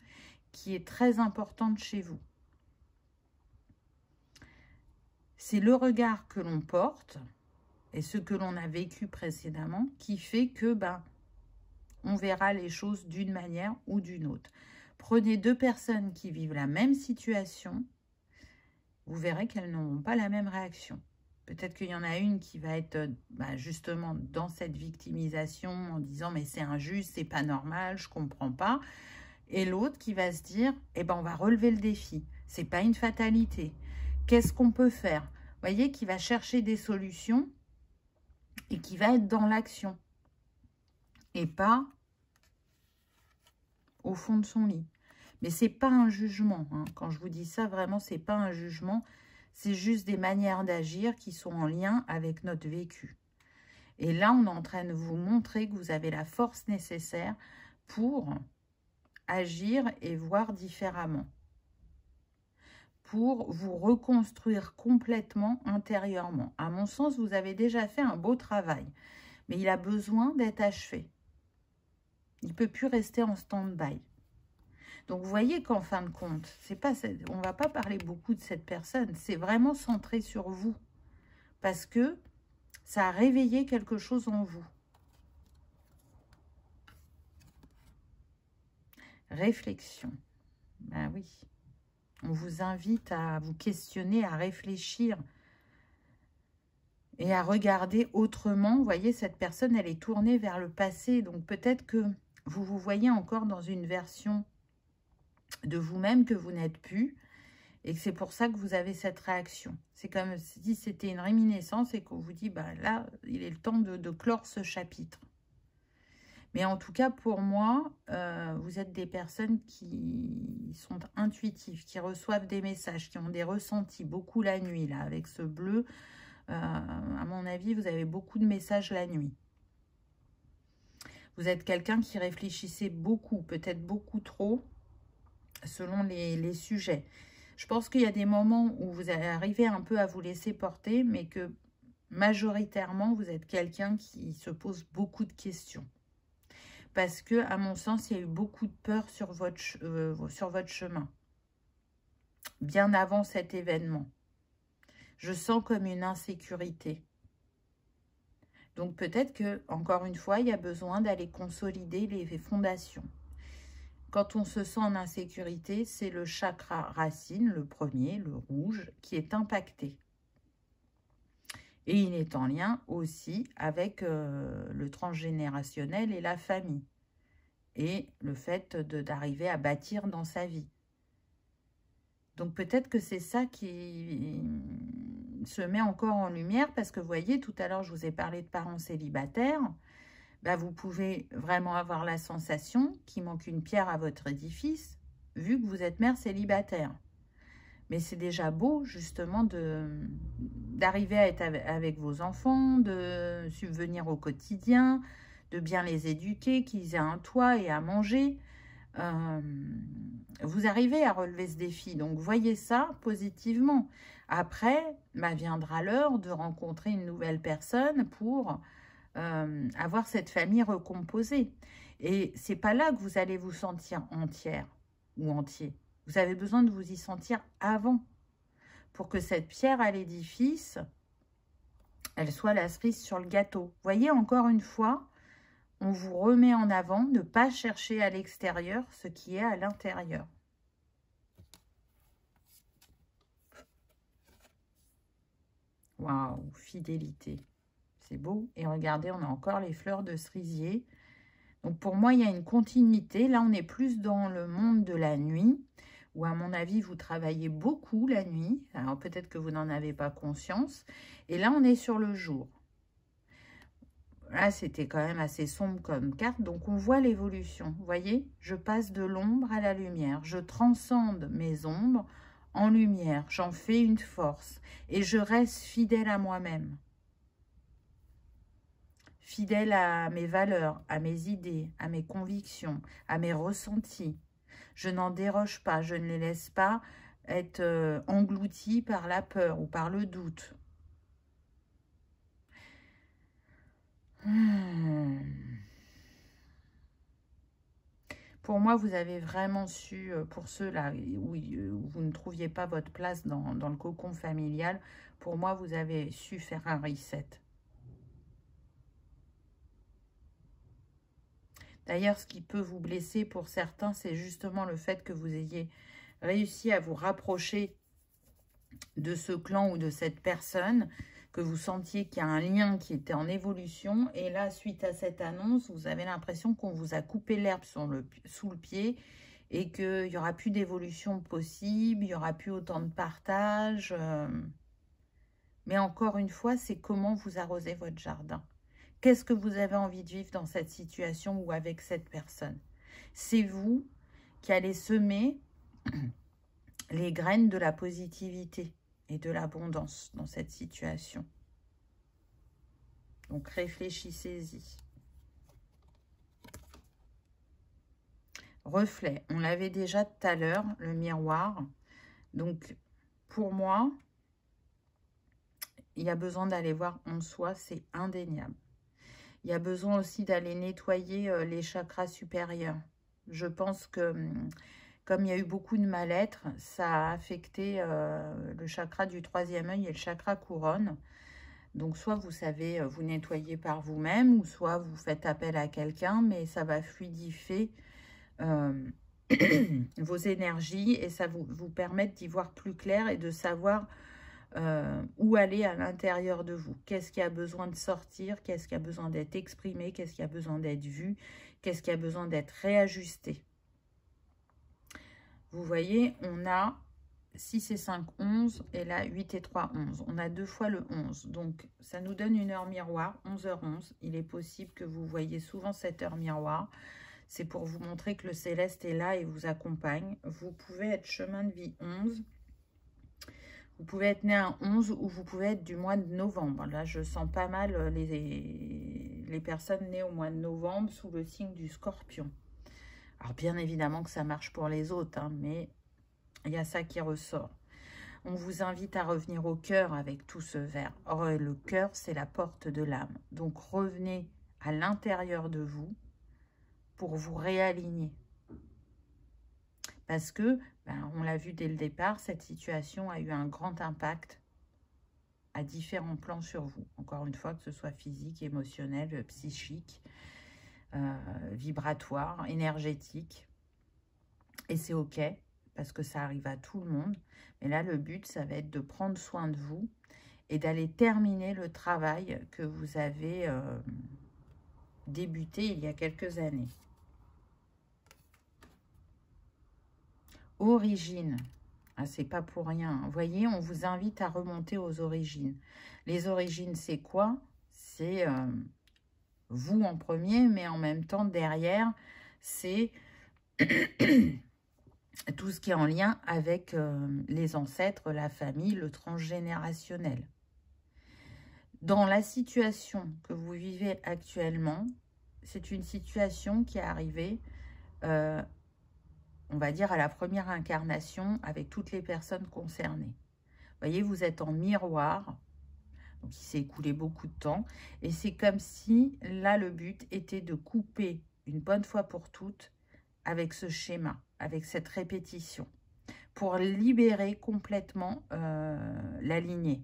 qui est très importante chez vous. C'est le regard que l'on porte et ce que l'on a vécu précédemment qui fait que on verra les choses d'une manière ou d'une autre. Prenez deux personnes qui vivent la même situation, vous verrez qu'elles n'auront pas la même réaction. Peut-être qu'il y en a une qui va être justement dans cette victimisation en disant « mais c'est injuste, c'est pas normal, je comprends pas ». Et l'autre qui va se dire « eh ben on va relever le défi, c'est pas une fatalité, qu'est-ce qu'on peut faire ?» Vous voyez, qui va chercher des solutions et qui va être dans l'action et pas au fond de son lit. Mais c'est pas un jugement, hein. Quand je vous dis ça, vraiment, c'est pas un jugement, c'est juste des manières d'agir qui sont en lien avec notre vécu. Et là, on est en train de vous montrer que vous avez la force nécessaire pour agir et voir différemment, pour vous reconstruire complètement intérieurement. À mon sens, vous avez déjà fait un beau travail, mais il a besoin d'être achevé. Il ne peut plus rester en stand-by. Donc, vous voyez qu'en fin de compte, on ne va pas parler beaucoup de cette personne, c'est vraiment centré sur vous, parce que ça a réveillé quelque chose en vous. Réflexion. Ben oui. On vous invite à vous questionner, à réfléchir et à regarder autrement. Vous voyez, cette personne, elle est tournée vers le passé. Donc, peut-être que vous vous voyez encore dans une version de vous-même que vous n'êtes plus et que c'est pour ça que vous avez cette réaction. C'est comme si c'était une réminiscence et qu'on vous dit, là, il est le temps de clore ce chapitre. Mais en tout cas, pour moi, vous êtes des personnes qui sont intuitives, qui reçoivent des messages, qui ont des ressentis, beaucoup la nuit, là, avec ce bleu. À mon avis, vous avez beaucoup de messages la nuit. Vous êtes quelqu'un qui réfléchissait beaucoup, peut-être beaucoup trop, selon les sujets. Je pense qu'il y a des moments où vous allez arriver un peu à vous laisser porter, mais que majoritairement, vous êtes quelqu'un qui se pose beaucoup de questions. Parce que, à mon sens, il y a eu beaucoup de peur sur votre chemin. Bien avant cet événement. Je sens comme une insécurité. Donc peut-être que, encore une fois, il y a besoin d'aller consolider les fondations. Quand on se sent en insécurité, c'est le chakra racine, le premier, le rouge, qui est impacté. Et il est en lien aussi avec le transgénérationnel et la famille. Et le fait d'arriver à bâtir dans sa vie. Donc peut-être que c'est ça qui se met encore en lumière, parce que vous voyez, tout à l'heure, je vous ai parlé de parents célibataires. Bah, vous pouvez vraiment avoir la sensation qu'il manque une pierre à votre édifice, vu que vous êtes mère célibataire. Mais c'est déjà beau, justement, d'arriver à être avec vos enfants, de subvenir au quotidien, de bien les éduquer, qu'ils aient un toit et à manger. Vous arrivez à relever ce défi, donc voyez ça positivement. Après, bah, viendra l'heure de rencontrer une nouvelle personne pour avoir cette famille recomposée. Et c'est pas là que vous allez vous sentir entière ou entier. Vous avez besoin de vous y sentir avant, pour que cette pierre à l'édifice, elle soit la cerise sur le gâteau. Voyez, encore une fois, on vous remet en avant, ne pas chercher à l'extérieur ce qui est à l'intérieur. Waouh, fidélité. C'est beau. Et regardez, on a encore les fleurs de cerisier. Donc pour moi, il y a une continuité. Là, on est plus dans le monde de la nuit, où à mon avis, vous travaillez beaucoup la nuit. Alors peut-être que vous n'en avez pas conscience. Et là, on est sur le jour. Là, c'était quand même assez sombre comme carte. Donc, on voit l'évolution. Vous voyez, je passe de l'ombre à la lumière. Je transcende mes ombres en lumière. J'en fais une force. Et je reste fidèle à moi-même. Fidèle à mes valeurs, à mes idées, à mes convictions, à mes ressentis. Je n'en déroge pas. Je ne les laisse pas être engloutis par la peur ou par le doute. Pour moi, vous avez vraiment su, pour ceux-là où vous ne trouviez pas votre place dans le cocon familial, pour moi, vous avez su faire un reset. D'ailleurs, ce qui peut vous blesser pour certains, c'est justement le fait que vous ayez réussi à vous rapprocher de ce clan ou de cette personne, que vous sentiez qu'il y a un lien qui était en évolution. Et là, suite à cette annonce, vous avez l'impression qu'on vous a coupé l'herbe sous le pied et qu'il n'y aura plus d'évolution possible, il n'y aura plus autant de partage. Mais encore une fois, c'est comment vous arrosez votre jardin. Qu'est-ce que vous avez envie de vivre dans cette situation ou avec cette personne? C'est vous qui allez semer les graines de la positivité et de l'abondance dans cette situation. Donc, réfléchissez-y. Reflet, on l'avait déjà tout à l'heure, le miroir. Donc, pour moi, il y a besoin d'aller voir en soi, c'est indéniable. Il y a besoin aussi d'aller nettoyer les chakras supérieurs. Je pense que, comme il y a eu beaucoup de mal-être, ça a affecté le chakra du troisième œil et le chakra couronne. Donc, soit vous savez vous nettoyer par vous-même, ou soit vous faites appel à quelqu'un, mais ça va fluidifier vos énergies et ça vous permettre d'y voir plus clair et de savoir où aller à l'intérieur de vous. Qu'est-ce qui a besoin de sortir, qu'est-ce qui a besoin d'être exprimé, qu'est-ce qui a besoin d'être vu, qu'est-ce qui a besoin d'être réajusté. Vous voyez, on a 6 et 5, 11, et là 8 et 3, 11. On a 2 fois le 11, donc ça nous donne une heure miroir, 11h11. Il est possible que vous voyez souvent cette heure miroir. C'est pour vous montrer que le céleste est là et vous accompagne. Vous pouvez être chemin de vie 11. Vous pouvez être né un 11 ou vous pouvez être du mois de novembre. Là, je sens pas mal les personnes nées au mois de novembre sous le signe du Scorpion. Alors, bien évidemment que ça marche pour les autres, hein, mais il y a ça qui ressort. On vous invite à revenir au cœur avec tout ce vert. Or, le cœur, c'est la porte de l'âme. Donc, revenez à l'intérieur de vous pour vous réaligner. Parce que, on l'a vu dès le départ, cette situation a eu un grand impact à différents plans sur vous. Encore une fois, que ce soit physique, émotionnel, psychique, vibratoire, énergétique. Et c'est OK, parce que ça arrive à tout le monde. Mais là, le but, ça va être de prendre soin de vous et d'aller terminer le travail que vous avez débuté il y a quelques années. Origine. Ah, c'est pas pour rien. Vous voyez, on vous invite à remonter aux origines. Les origines, c'est quoi? C'est vous en premier, mais en même temps, derrière, c'est tout ce qui est en lien avec les ancêtres, la famille, le transgénérationnel. Dans la situation que vous vivez actuellement, c'est une situation qui est arrivée, on va dire, à la première incarnation avec toutes les personnes concernées. Vous voyez, vous êtes en miroir, donc il s'est écoulé beaucoup de temps, et c'est comme si, là, le but était de couper une bonne fois pour toutes avec ce schéma, avec cette répétition, pour libérer complètement la lignée.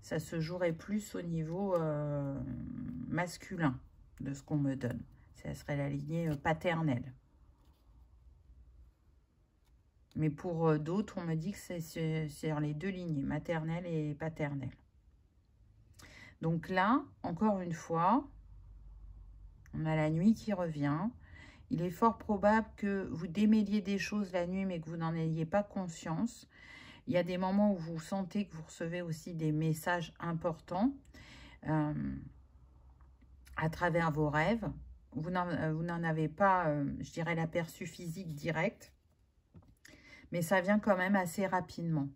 Ça se jouerait plus au niveau masculin de ce qu'on me donne. Ça serait la lignée paternelle. Mais pour d'autres, on me dit que c'est sur les deux lignées, maternelle et paternelle. Donc là, encore une fois, on a la nuit qui revient. Il est fort probable que vous démêliez des choses la nuit, mais que vous n'en ayez pas conscience. Il y a des moments où vous sentez que vous recevez aussi des messages importants à travers vos rêves. Vous n'en avez pas, je dirais, l'aperçu physique direct, mais ça vient quand même assez rapidement.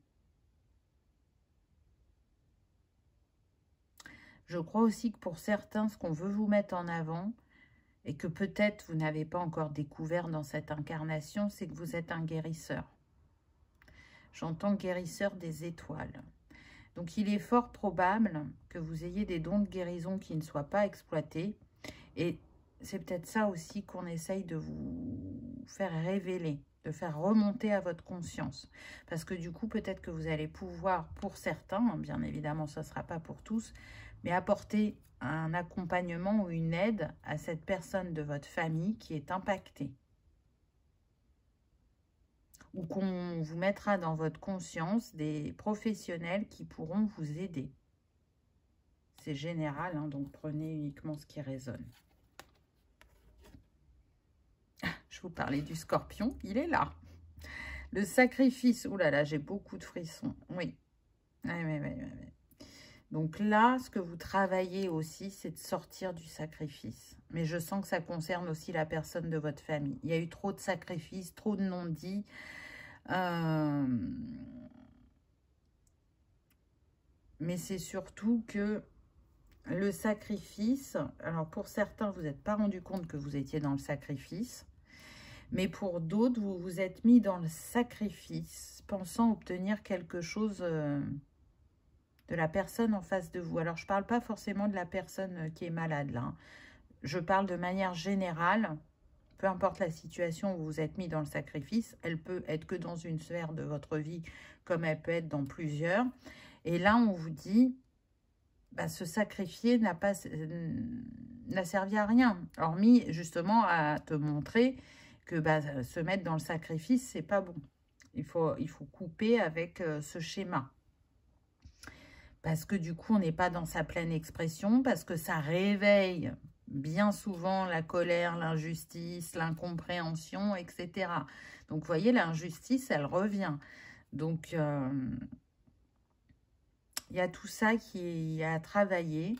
Je crois aussi que pour certains, ce qu'on veut vous mettre en avant, et que peut-être vous n'avez pas encore découvert dans cette incarnation, c'est que vous êtes un guérisseur. J'entends guérisseur des étoiles. Donc, il est fort probable que vous ayez des dons de guérison qui ne soient pas exploités. Et c'est peut-être ça aussi qu'on essaye de vous faire révéler, de faire remonter à votre conscience. Parce que du coup, peut-être que vous allez pouvoir, pour certains, bien évidemment, ça ne sera pas pour tous, mais apporter un accompagnement ou une aide à cette personne de votre famille qui est impactée. Ou qu'on vous mettra dans votre conscience des professionnels qui pourront vous aider. C'est général, hein, donc prenez uniquement ce qui résonne. Je vous parlais du scorpion, il est là. Le sacrifice, oh là là, j'ai beaucoup de frissons, oui. Oui. Donc là, ce que vous travaillez aussi, c'est de sortir du sacrifice. Mais je sens que ça concerne aussi la personne de votre famille. Il y a eu trop de sacrifices, trop de non-dits. Mais c'est surtout que le sacrifice, alors pour certains, vous n'êtes pas rendu compte que vous étiez dans le sacrifice, mais pour d'autres, vous vous êtes mis dans le sacrifice, pensant obtenir quelque chose de la personne en face de vous. Alors, je ne parle pas forcément de la personne qui est malade, là. Hein. Je parle de manière générale. Peu importe la situation où vous êtes mis dans le sacrifice, elle peut être que dans une sphère de votre vie, comme elle peut être dans plusieurs. Et là, on vous dit, bah, se sacrifier n'a servi à rien, hormis justement à te montrer que bah, se mettre dans le sacrifice, c'est pas bon. Il faut couper avec ce schéma. Parce que du coup, on n'est pas dans sa pleine expression, parce que ça réveille bien souvent la colère, l'injustice, l'incompréhension, etc. Donc, vous voyez, l'injustice, elle revient. Donc, il y a tout ça qui est à travailler.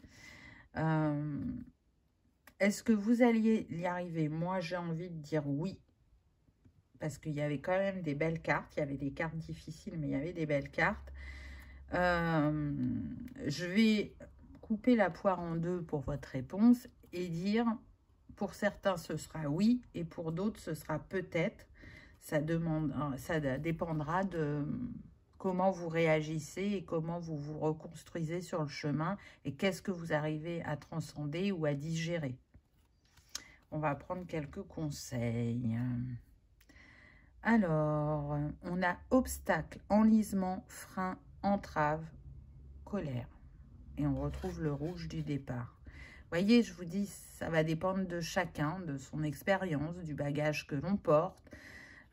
Est-ce que vous alliez y arriver? Moi, j'ai envie de dire oui. Parce qu'il y avait quand même des belles cartes. Il y avait des cartes difficiles, mais il y avait des belles cartes. Je vais couper la poire en deux pour votre réponse et dire, pour certains, ce sera oui, et pour d'autres, ce sera peut-être. Ça dépendra de comment vous réagissez et comment vous vous reconstruisez sur le chemin et qu'est-ce que vous arrivez à transcender ou à digérer. On va prendre quelques conseils. Alors, on a obstacle, enlisement, frein, entrave, colère. Et on retrouve le rouge du départ. Vous voyez, je vous dis, ça va dépendre de chacun, de son expérience, du bagage que l'on porte,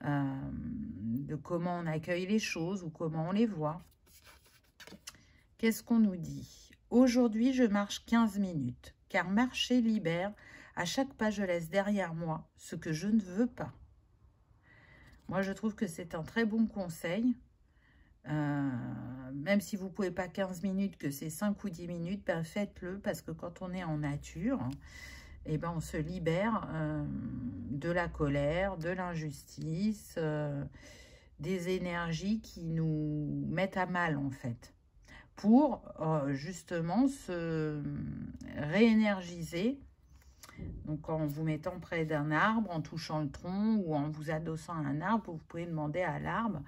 de comment on accueille les choses ou comment on les voit. Qu'est-ce qu'on nous dit? Aujourd'hui, je marche 15 minutes, car marcher libère. À chaque pas, je laisse derrière moi ce que je ne veux pas. Moi, je trouve que c'est un très bon conseil. Même si vous ne pouvez pas 15 minutes, que c'est 5 ou 10 minutes, ben faites-le, parce que quand on est en nature, eh ben on se libère de la colère, de l'injustice, des énergies qui nous mettent à mal en fait, pour justement se réénergiser. Donc en vous mettant près d'un arbre, en touchant le tronc ou en vous adossant à un arbre, vous pouvez demander à l'arbre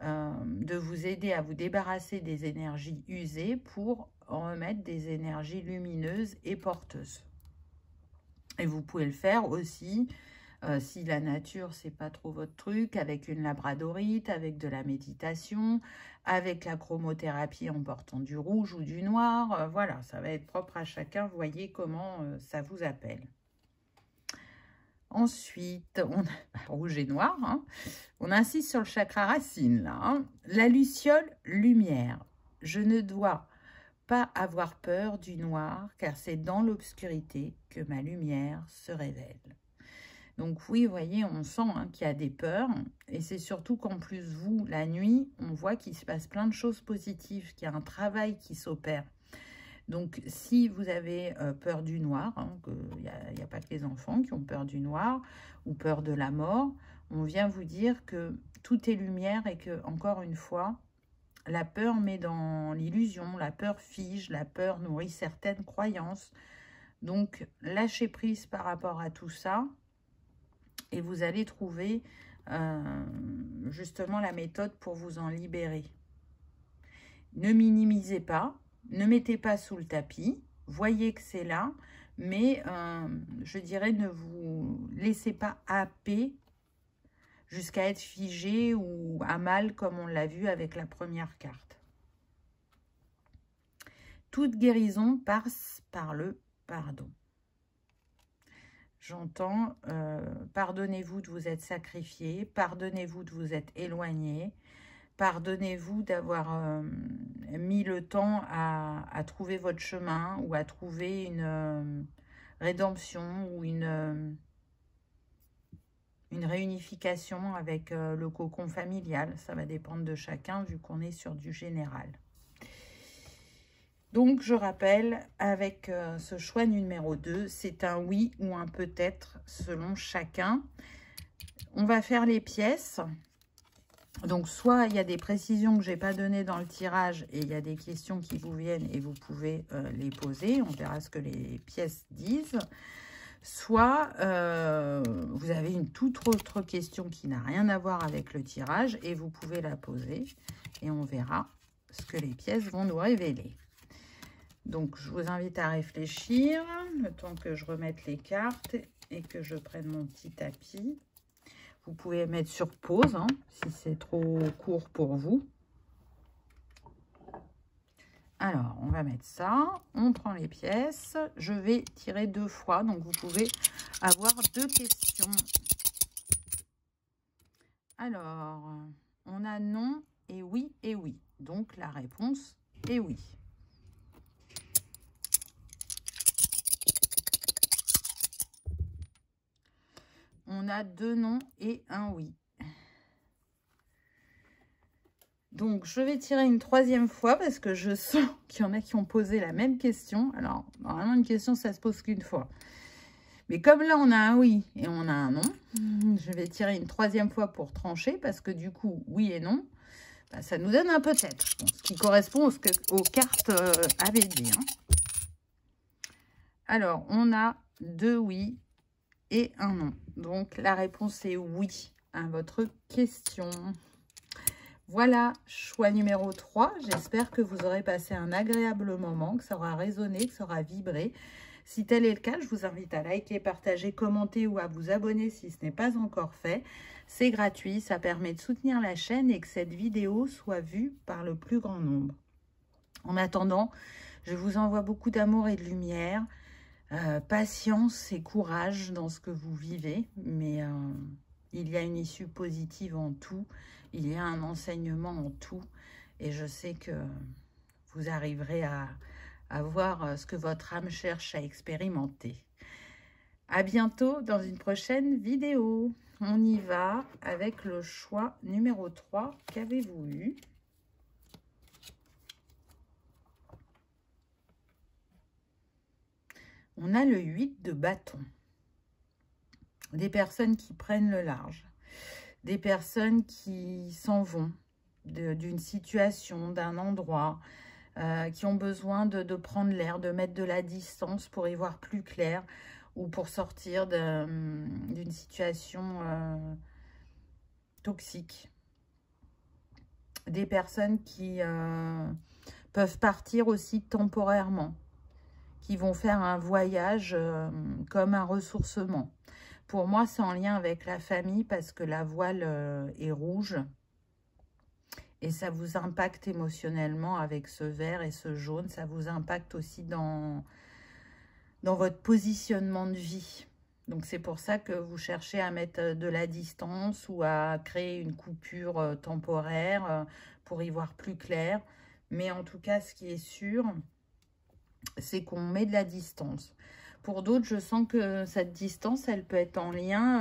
de vous aider à vous débarrasser des énergies usées pour remettre des énergies lumineuses et porteuses. Et vous pouvez le faire aussi si la nature, c'est pas trop votre truc, avec une labradorite, avec de la méditation, avec la chromothérapie en portant du rouge ou du noir. Voilà, ça va être propre à chacun. Vous voyez comment ça vous appelle. Ensuite, on a rouge et noir. Hein. On insiste sur le chakra racine, là. Hein. La luciole, lumière. Je ne dois pas avoir peur du noir, car c'est dans l'obscurité que ma lumière se révèle. Donc oui, vous voyez, on sent hein, qu'il y a des peurs. Et c'est surtout qu'en plus, vous, la nuit, on voit qu'il se passe plein de choses positives, qu'il y a un travail qui s'opère. Donc, si vous avez peur du noir, hein, il n'y a pas que les enfants qui ont peur du noir ou peur de la mort, on vient vous dire que tout est lumière et que, encore une fois, la peur met dans l'illusion, la peur fige, la peur nourrit certaines croyances. Donc, lâchez prise par rapport à tout ça et vous allez trouver justement la méthode pour vous en libérer. Ne minimisez pas. Ne mettez pas sous le tapis, voyez que c'est là, mais je dirais ne vous laissez pas happer jusqu'à être figé ou à mal comme on l'a vu avec la première carte. Toute guérison passe par le pardon. J'entends, pardonnez-vous de vous être sacrifié, pardonnez-vous de vous être éloigné, pardonnez-vous d'avoir mis le temps à trouver votre chemin ou à trouver une rédemption ou une réunification avec le cocon familial. Ça va dépendre de chacun vu qu'on est sur du général. Donc, je rappelle, avec ce choix numéro 2, c'est un oui ou un peut-être selon chacun. On va faire les pièces. Donc, soit il y a des précisions que je n'ai pas données dans le tirage et il y a des questions qui vous viennent et vous pouvez les poser. On verra ce que les pièces disent. Soit vous avez une toute autre question qui n'a rien à voir avec le tirage et vous pouvez la poser et on verra ce que les pièces vont nous révéler. Donc, je vous invite à réfléchir le temps que je remette les cartes et que je prenne mon petit tapis. Vous pouvez mettre sur pause hein, si c'est trop court pour vous. Alors, on va mettre ça. On prend les pièces. Je vais tirer 2 fois. Donc, vous pouvez avoir 2 questions. Alors, on a non et oui et oui. Donc, la réponse est oui. On a 2 non et un oui. Donc, je vais tirer une 3e fois parce que je sens qu'il y en a qui ont posé la même question. Alors, normalement, une question, ça se pose qu'une fois. Mais comme là, on a un oui et on a un non, je vais tirer une 3e fois pour trancher parce que du coup, oui et non, bah, ça nous donne un peut-être, bon, ce qui correspond aux cartes AVD. Hein. Alors, on a 2 oui et un non. Donc, la réponse est oui à votre question. Voilà, choix numéro 3. J'espère que vous aurez passé un agréable moment, que ça aura résonné, que ça aura vibré. Si tel est le cas, je vous invite à liker, partager, commenter ou à vous abonner si ce n'est pas encore fait. C'est gratuit, ça permet de soutenir la chaîne et que cette vidéo soit vue par le plus grand nombre. En attendant, je vous envoie beaucoup d'amour et de lumière. Patience et courage dans ce que vous vivez, mais il y a une issue positive en tout, il y a un enseignement en tout, et je sais que vous arriverez à voir ce que votre âme cherche à expérimenter. À bientôt dans une prochaine vidéo. On y va avec le choix numéro 3. Qu'avez-vous eu? On a le 8 de bâton. Des personnes qui prennent le large. Des personnes qui s'en vont d'une situation, d'un endroit, qui ont besoin de prendre l'air, de mettre de la distance pour y voir plus clair ou pour sortir d'une situation toxique. Des personnes qui peuvent partir aussi temporairement, qui vont faire un voyage comme un ressourcement. Pour moi, c'est en lien avec la famille parce que la voile est rouge. Et ça vous impacte émotionnellement avec ce vert et ce jaune. Ça vous impacte aussi dans votre positionnement de vie. Donc, c'est pour ça que vous cherchez à mettre de la distance ou à créer une coupure temporaire pour y voir plus clair. Mais en tout cas, ce qui est sûr, c'est qu'on met de la distance. Pour d'autres, je sens que cette distance, elle peut être en lien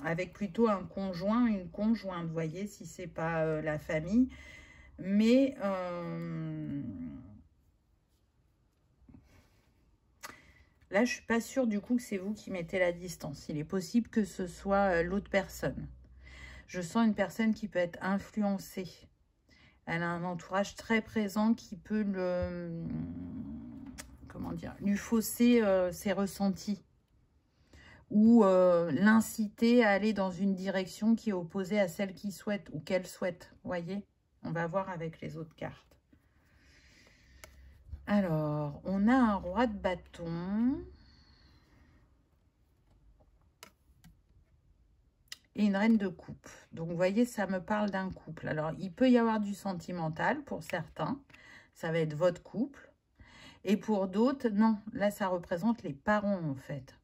avec plutôt un conjoint, une conjointe, vous voyez, si c'est pas la famille. Mais là, je suis pas sûre du coup que c'est vous qui mettez la distance. Il est possible que ce soit l'autre personne. Je sens une personne qui peut être influencée. Elle a un entourage très présent qui peut lui fausser ses ressentis ou l'inciter à aller dans une direction qui est opposée à celle qu'il souhaite ou qu'elle souhaite. Vous voyez, on va voir avec les autres cartes. Alors, on a un roi de bâton et une reine de coupe. Donc, vous voyez, ça me parle d'un couple. Alors, il peut y avoir du sentimental pour certains. Ça va être votre couple. Et pour d'autres, non. Là, ça représente les parents, en fait.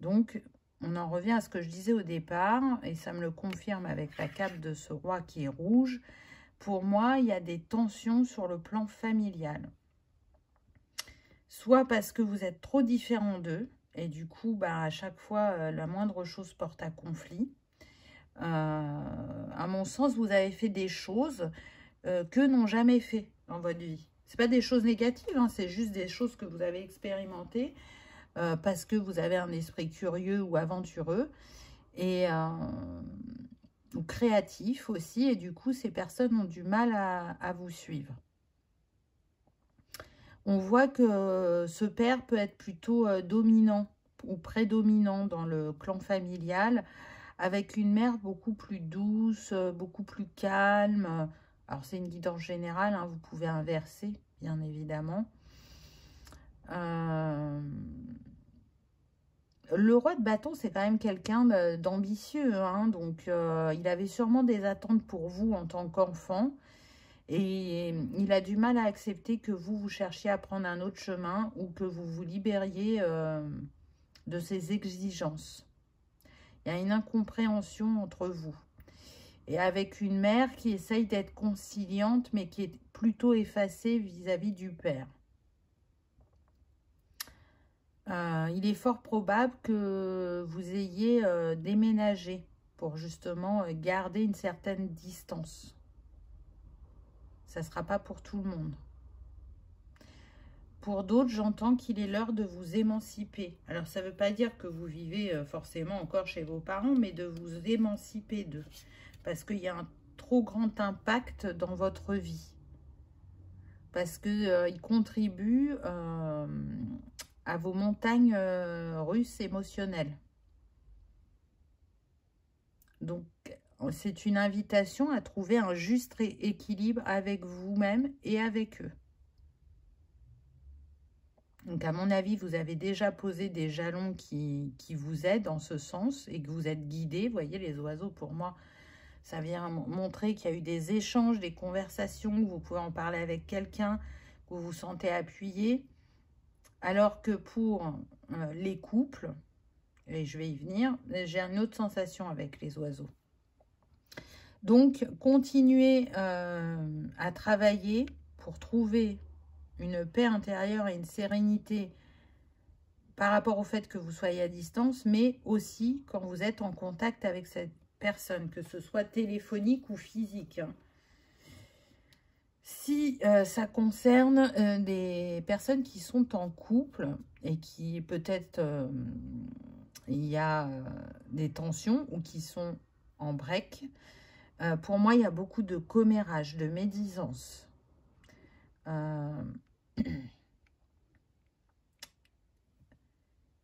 Donc, on en revient à ce que je disais au départ. Et ça me le confirme avec la cape de ce roi qui est rouge. Pour moi, il y a des tensions sur le plan familial. Soit parce que vous êtes trop différents d'eux. Et du coup, bah, à chaque fois, la moindre chose porte à conflit. À mon sens, vous avez fait des choses que n'ont jamais fait dans votre vie. Ce pas des choses négatives, hein, c'est juste des choses que vous avez expérimentées parce que vous avez un esprit curieux ou aventureux et ou créatif aussi. Et du coup, ces personnes ont du mal à vous suivre. On voit que ce père peut être plutôt dominant ou prédominant dans le clan familial, avec une mère beaucoup plus douce, beaucoup plus calme. Alors, c'est une guidance générale, hein, vous pouvez inverser, bien évidemment. Le roi de bâton, c'est quand même quelqu'un d'ambitieux, hein, donc il avait sûrement des attentes pour vous en tant qu'enfant. Et il a du mal à accepter que vous cherchiez à prendre un autre chemin ou que vous vous libériez de ses exigences. Il y a une incompréhension entre vous. Et avec une mère qui essaye d'être conciliante, mais qui est plutôt effacée vis-à-vis du père. Il est fort probable que vous ayez déménagé pour justement garder une certaine distance. Ça ne sera pas pour tout le monde. Pour d'autres, j'entends qu'il est l'heure de vous émanciper. Alors, ça ne veut pas dire que vous vivez forcément encore chez vos parents, mais de vous émanciper d'eux. Parce qu'il y a un trop grand impact dans votre vie. Parce qu'il contribue à vos montagnes russes émotionnelles. Donc, c'est une invitation à trouver un juste équilibre avec vous-même et avec eux. Donc, à mon avis, vous avez déjà posé des jalons qui vous aident en ce sens et que vous êtes guidés. Vous voyez, les oiseaux, pour moi, ça vient montrer qu'il y a eu des échanges, des conversations, que vous pouvez en parler avec quelqu'un, que vous vous sentez appuyé. Alors que pour les couples, et je vais y venir, j'ai une autre sensation avec les oiseaux. Donc, continuez à travailler pour trouver une paix intérieure et une sérénité par rapport au fait que vous soyez à distance, mais aussi quand vous êtes en contact avec cette personne, que ce soit téléphonique ou physique. Si ça concerne des personnes qui sont en couple et qui peut-être il y a des tensions ou qui sont en break, pour moi il y a beaucoup de commérage, de médisance.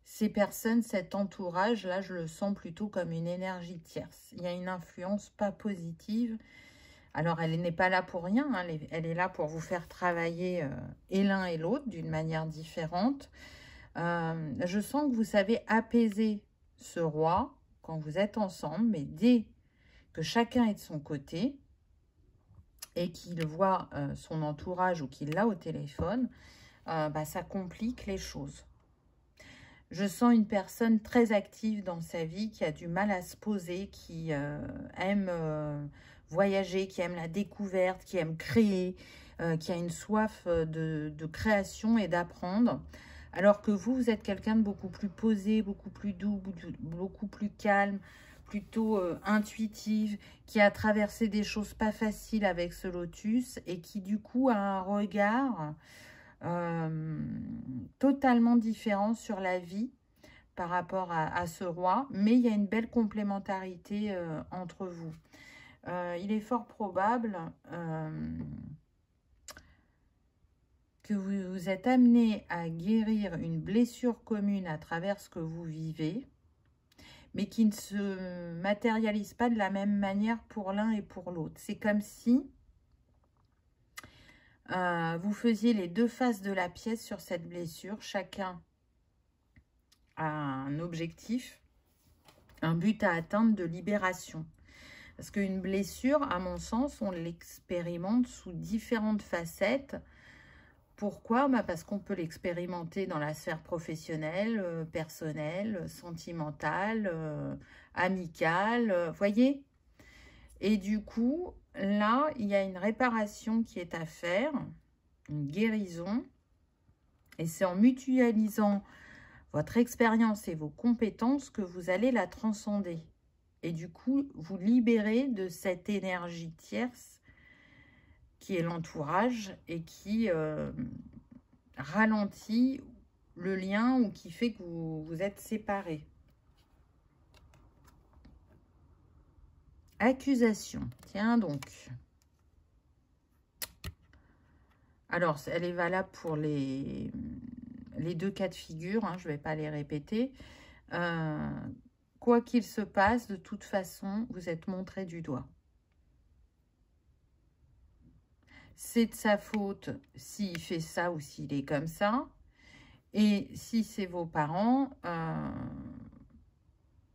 Ces personnes, cet entourage, là je le sens plutôt comme une énergie tierce. Il y a une influence pas positive. Alors, elle n'est pas là pour rien, hein, elle est là pour vous faire travailler et l'un et l'autre d'une manière différente. Je sens que vous savez apaiser ce roi quand vous êtes ensemble, mais dès que chacun est de son côté et qu'il voit son entourage ou qu'il l'a au téléphone, ça complique les choses. Je sens une personne très active dans sa vie, qui a du mal à se poser, qui aime voyager, qui aime la découverte, qui aime créer, qui a une soif de création et d'apprendre. Alors que vous êtes quelqu'un de beaucoup plus posé, beaucoup plus doux, beaucoup plus calme, plutôt intuitive, qui a traversé des choses pas faciles avec ce lotus et qui du coup a un regard totalement différent sur la vie par rapport à ce roi, mais il y a une belle complémentarité entre vous. Il est fort probable que vous êtes amené à guérir une blessure commune à travers ce que vous vivez, mais qui ne se matérialise pas de la même manière pour l'un et pour l'autre. C'est comme si vous faisiez les deux faces de la pièce sur cette blessure. Chacun a un objectif, un but à atteindre de libération. Parce qu'une blessure, à mon sens, on l'expérimente sous différentes facettes. Pourquoi? Parce qu'on peut l'expérimenter dans la sphère professionnelle, personnelle, sentimentale, amicale, voyez? Et du coup, là, il y a une réparation qui est à faire, une guérison. Et c'est en mutualisant votre expérience et vos compétences que vous allez la transcender. Et du coup, vous libérer de cette énergie tierce qui est l'entourage et qui ralentit le lien ou qui fait que vous êtes séparés. Accusation. Tiens donc. Alors, elle est valable pour les deux cas de figure. Hein, je ne vais pas les répéter. Quoi qu'il se passe, de toute façon, vous êtes montré du doigt. C'est de sa faute s'il fait ça ou s'il est comme ça. Et si c'est vos parents,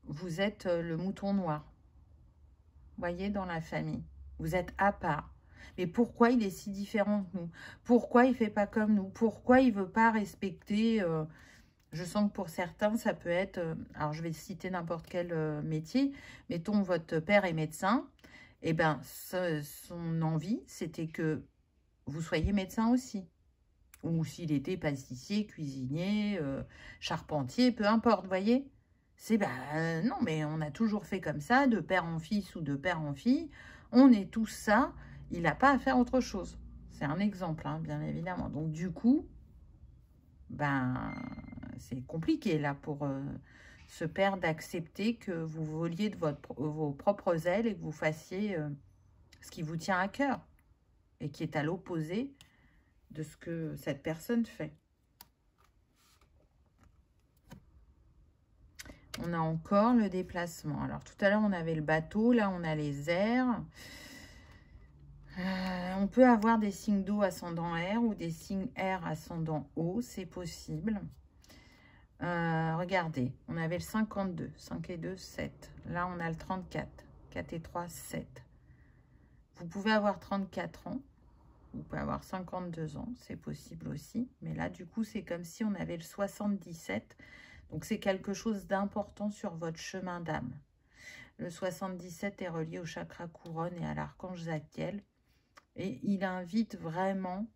vous êtes le mouton noir. Voyez, dans la famille. Vous êtes à part. Mais pourquoi il est si différent de nous? Pourquoi il ne fait pas comme nous? Pourquoi il ne veut pas respecter... je sens que pour certains, ça peut être... alors, je vais citer n'importe quel métier. Mettons, votre père est médecin. Eh bien, son envie, c'était que vous soyez médecin aussi. Ou s'il était pâtissier, cuisinier, charpentier, peu importe, vous voyez. C'est, non, mais on a toujours fait comme ça, de père en fils ou de père en fille. On est tous ça. Il n'a pas à faire autre chose. C'est un exemple, hein, bien évidemment. Donc, du coup, c'est compliqué, là, pour ce père d'accepter que vous voliez de vos propres ailes et que vous fassiez ce qui vous tient à cœur et qui est à l'opposé de ce que cette personne fait. On a encore le déplacement. Alors, tout à l'heure, on avait le bateau. Là, on a les airs. On peut avoir des signes d'eau ascendant air ou des signes air ascendant eau. C'est possible. Regardez, on avait le 52. 5 et 2, 7. Là, on a le 34. 4 et 3, 7. Vous pouvez avoir 34 ans. Vous pouvez avoir 52 ans. C'est possible aussi. Mais là, du coup, c'est comme si on avait le 77. Donc, c'est quelque chose d'important sur votre chemin d'âme. Le 77 est relié au chakra couronne et à l'archange Zadkiel. Et il invite vraiment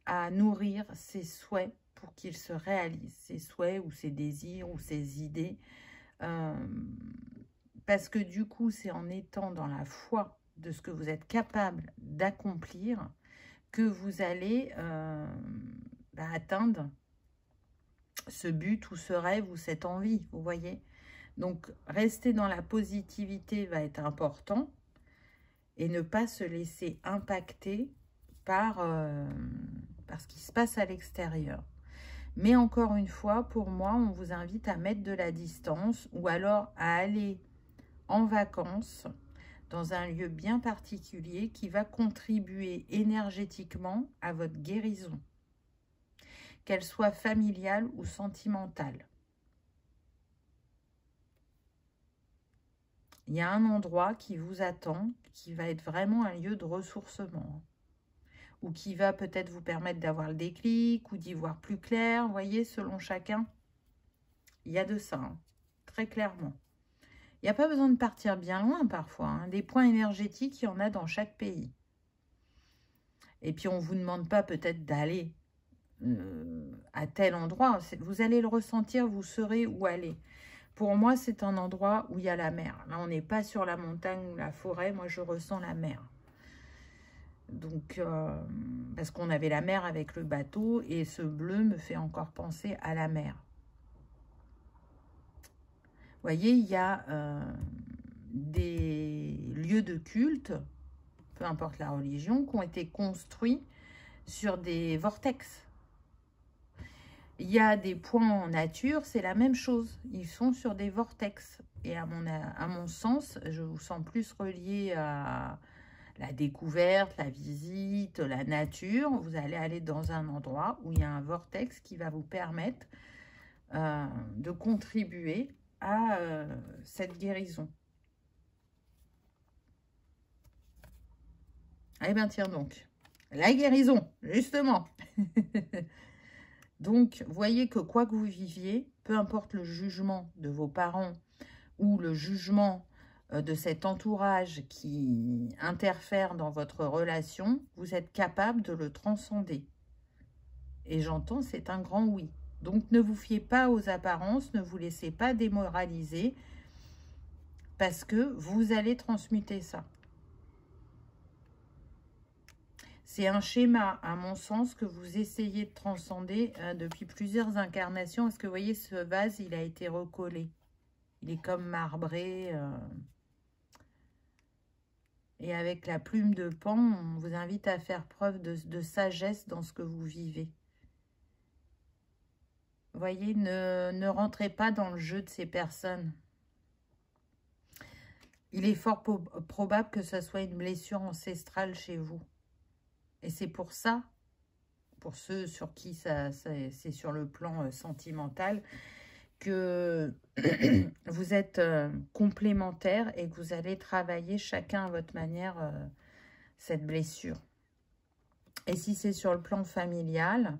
à nourrir ses souhaits pour qu'ils se réalisent. Ses souhaits ou ses désirs ou ses idées. Parce que du coup, c'est en étant dans la foi de ce que vous êtes capable d'accomplir que vous allez atteindre ce but ou ce rêve ou cette envie, vous voyez. Donc, rester dans la positivité va être important et ne pas se laisser impacter par ce qui se passe à l'extérieur. Mais encore une fois, pour moi, on vous invite à mettre de la distance ou alors à aller en vacances dans un lieu bien particulier qui va contribuer énergétiquement à votre guérison, qu'elle soit familiale ou sentimentale. Il y a un endroit qui vous attend, qui va être vraiment un lieu de ressourcement, ou qui va peut-être vous permettre d'avoir le déclic, ou d'y voir plus clair, vous voyez, selon chacun. Il y a de ça, hein, très clairement. Il n'y a pas besoin de partir bien loin parfois, hein. Des points énergétiques, il y en a dans chaque pays. Et puis on ne vous demande pas peut-être d'aller à tel endroit. Vous allez le ressentir, vous saurez où aller. Pour moi, c'est un endroit où il y a la mer. Là, on n'est pas sur la montagne ou la forêt. Moi, je ressens la mer. Donc, parce qu'on avait la mer avec le bateau et ce bleu me fait encore penser à la mer. Vous voyez, il y a des lieux de culte, peu importe la religion, qui ont été construits sur des vortex. Il y a des points en nature, c'est la même chose. Ils sont sur des vortex. Et à mon sens, je vous sens plus relié à la découverte, la visite, la nature. Vous allez aller dans un endroit où il y a un vortex qui va vous permettre de contribuer à cette guérison. Eh bien, tiens donc, la guérison, justement. Donc, voyez que quoi que vous viviez, peu importe le jugement de vos parents ou le jugement de cet entourage qui interfère dans votre relation, vous êtes capable de le transcender. Et j'entends, c'est un grand oui. Donc, ne vous fiez pas aux apparences, ne vous laissez pas démoraliser parce que vous allez transmuter ça. C'est un schéma, à mon sens, que vous essayez de transcender depuis plusieurs incarnations. Est-ce que vous voyez, ce vase, il a été recollé. Il est comme marbré. Et avec la plume de Pan, on vous invite à faire preuve de sagesse dans ce que vous vivez. Vous voyez, ne rentrez pas dans le jeu de ces personnes. Il est fort probable que ce soit une blessure ancestrale chez vous. Et c'est pour ça, pour ceux sur qui c'est sur le plan sentimental, que vous êtes complémentaires et que vous allez travailler chacun à votre manière cette blessure. Et si c'est sur le plan familial,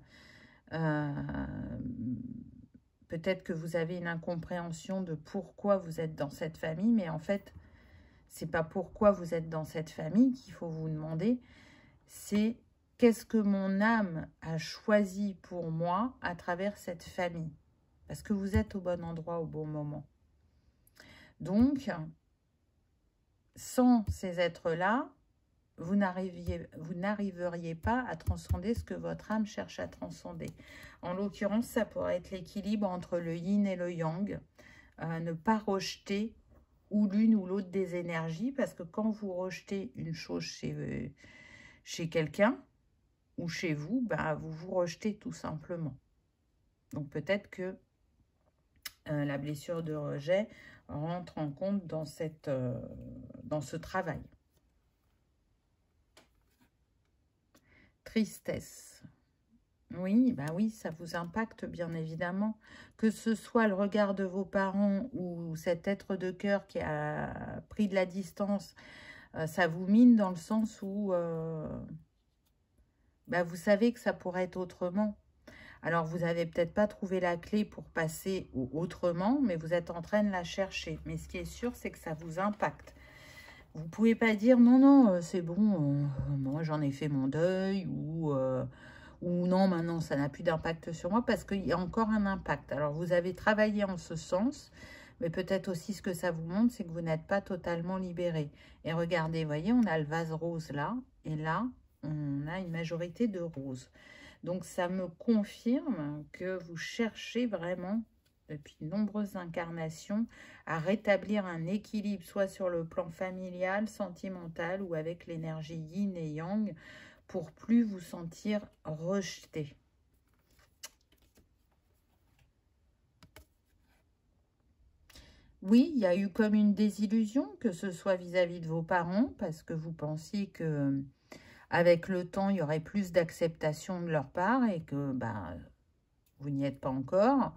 peut-être que vous avez une incompréhension de pourquoi vous êtes dans cette famille, mais en fait, c'est pas pourquoi vous êtes dans cette famille qu'il faut vous demander, c'est qu'est-ce que mon âme a choisi pour moi à travers cette famille. Parce que vous êtes au bon endroit au bon moment. Donc, sans ces êtres-là, vous n'arriveriez pas à transcender ce que votre âme cherche à transcender. En l'occurrence, ça pourrait être l'équilibre entre le yin et le yang. Ne pas rejeter ou l'une ou l'autre des énergies, parce que quand vous rejetez une chose chez quelqu'un ou chez vous, vous vous rejetez tout simplement. Donc peut-être que la blessure de rejet rentre en compte dans ce travail. Tristesse. Oui, oui, ça vous impacte bien évidemment. Que ce soit le regard de vos parents ou cet être de cœur qui a pris de la distance, ça vous mine dans le sens où vous savez que ça pourrait être autrement. Alors, vous n'avez peut-être pas trouvé la clé pour passer autrement, mais vous êtes en train de la chercher. Mais ce qui est sûr, c'est que ça vous impacte. Vous ne pouvez pas dire non, non, c'est bon, moi j'en ai fait mon deuil ou non, maintenant ça n'a plus d'impact sur moi parce qu'il y a encore un impact. Alors vous avez travaillé en ce sens, mais peut-être aussi ce que ça vous montre, c'est que vous n'êtes pas totalement libéré. Et regardez, vous voyez, on a le vase rose là, et là, on a une majorité de roses. Donc ça me confirme que vous cherchez vraiment depuis de nombreuses incarnations, à rétablir un équilibre, soit sur le plan familial, sentimental, ou avec l'énergie yin et yang, pour plus vous sentir rejeté. Oui, il y a eu comme une désillusion, que ce soit vis-à-vis de vos parents, parce que vous pensiez que avec le temps, il y aurait plus d'acceptation de leur part, et que vous n'y êtes pas encore.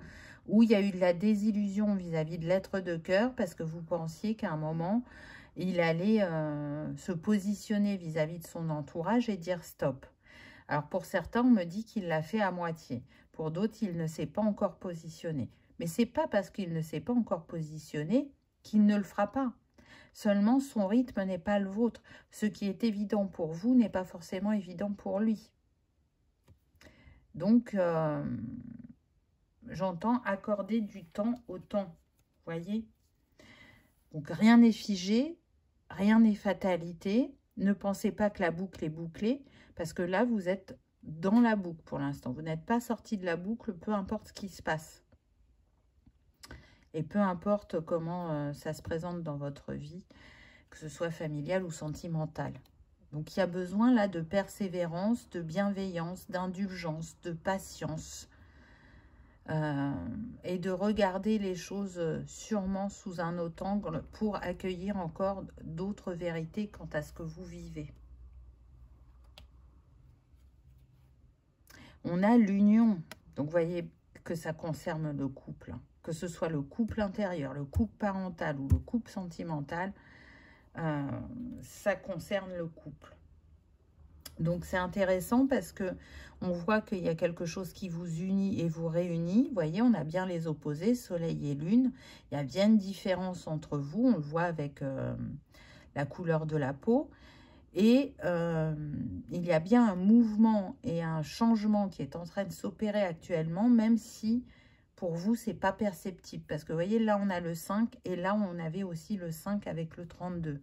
Ou il y a eu de la désillusion vis-à-vis de l'être de cœur parce que vous pensiez qu'à un moment, il allait se positionner vis-à-vis de son entourage et dire stop. Alors pour certains, on me dit qu'il l'a fait à moitié. Pour d'autres, il ne s'est pas encore positionné. Mais ce n'est pas parce qu'il ne s'est pas encore positionné qu'il ne le fera pas. Seulement, son rythme n'est pas le vôtre. Ce qui est évident pour vous n'est pas forcément évident pour lui. Donc, j'entends accorder du temps au temps, voyez. Donc, rien n'est figé, rien n'est fatalité. Ne pensez pas que la boucle est bouclée, parce que là, vous êtes dans la boucle pour l'instant. Vous n'êtes pas sorti de la boucle, peu importe ce qui se passe. Et peu importe comment ça se présente dans votre vie, que ce soit familial ou sentimental. Donc, il y a besoin là de persévérance, de bienveillance, d'indulgence, de patience, et de regarder les choses sûrement sous un autre angle pour accueillir encore d'autres vérités quant à ce que vous vivez. On a l'union, donc vous voyez que ça concerne le couple, hein. Que ce soit le couple intérieur, le couple parental ou le couple sentimental, ça concerne le couple. Donc, c'est intéressant parce que on voit qu'il y a quelque chose qui vous unit et vous réunit. Vous voyez, on a bien les opposés, soleil et lune. Il y a bien une différence entre vous. On le voit avec la couleur de la peau. Et il y a bien un mouvement et un changement qui est en train de s'opérer actuellement, même si pour vous, ce n'est pas perceptible. Parce que vous voyez, là, on a le 5 et là, on avait aussi le 5 avec le 32.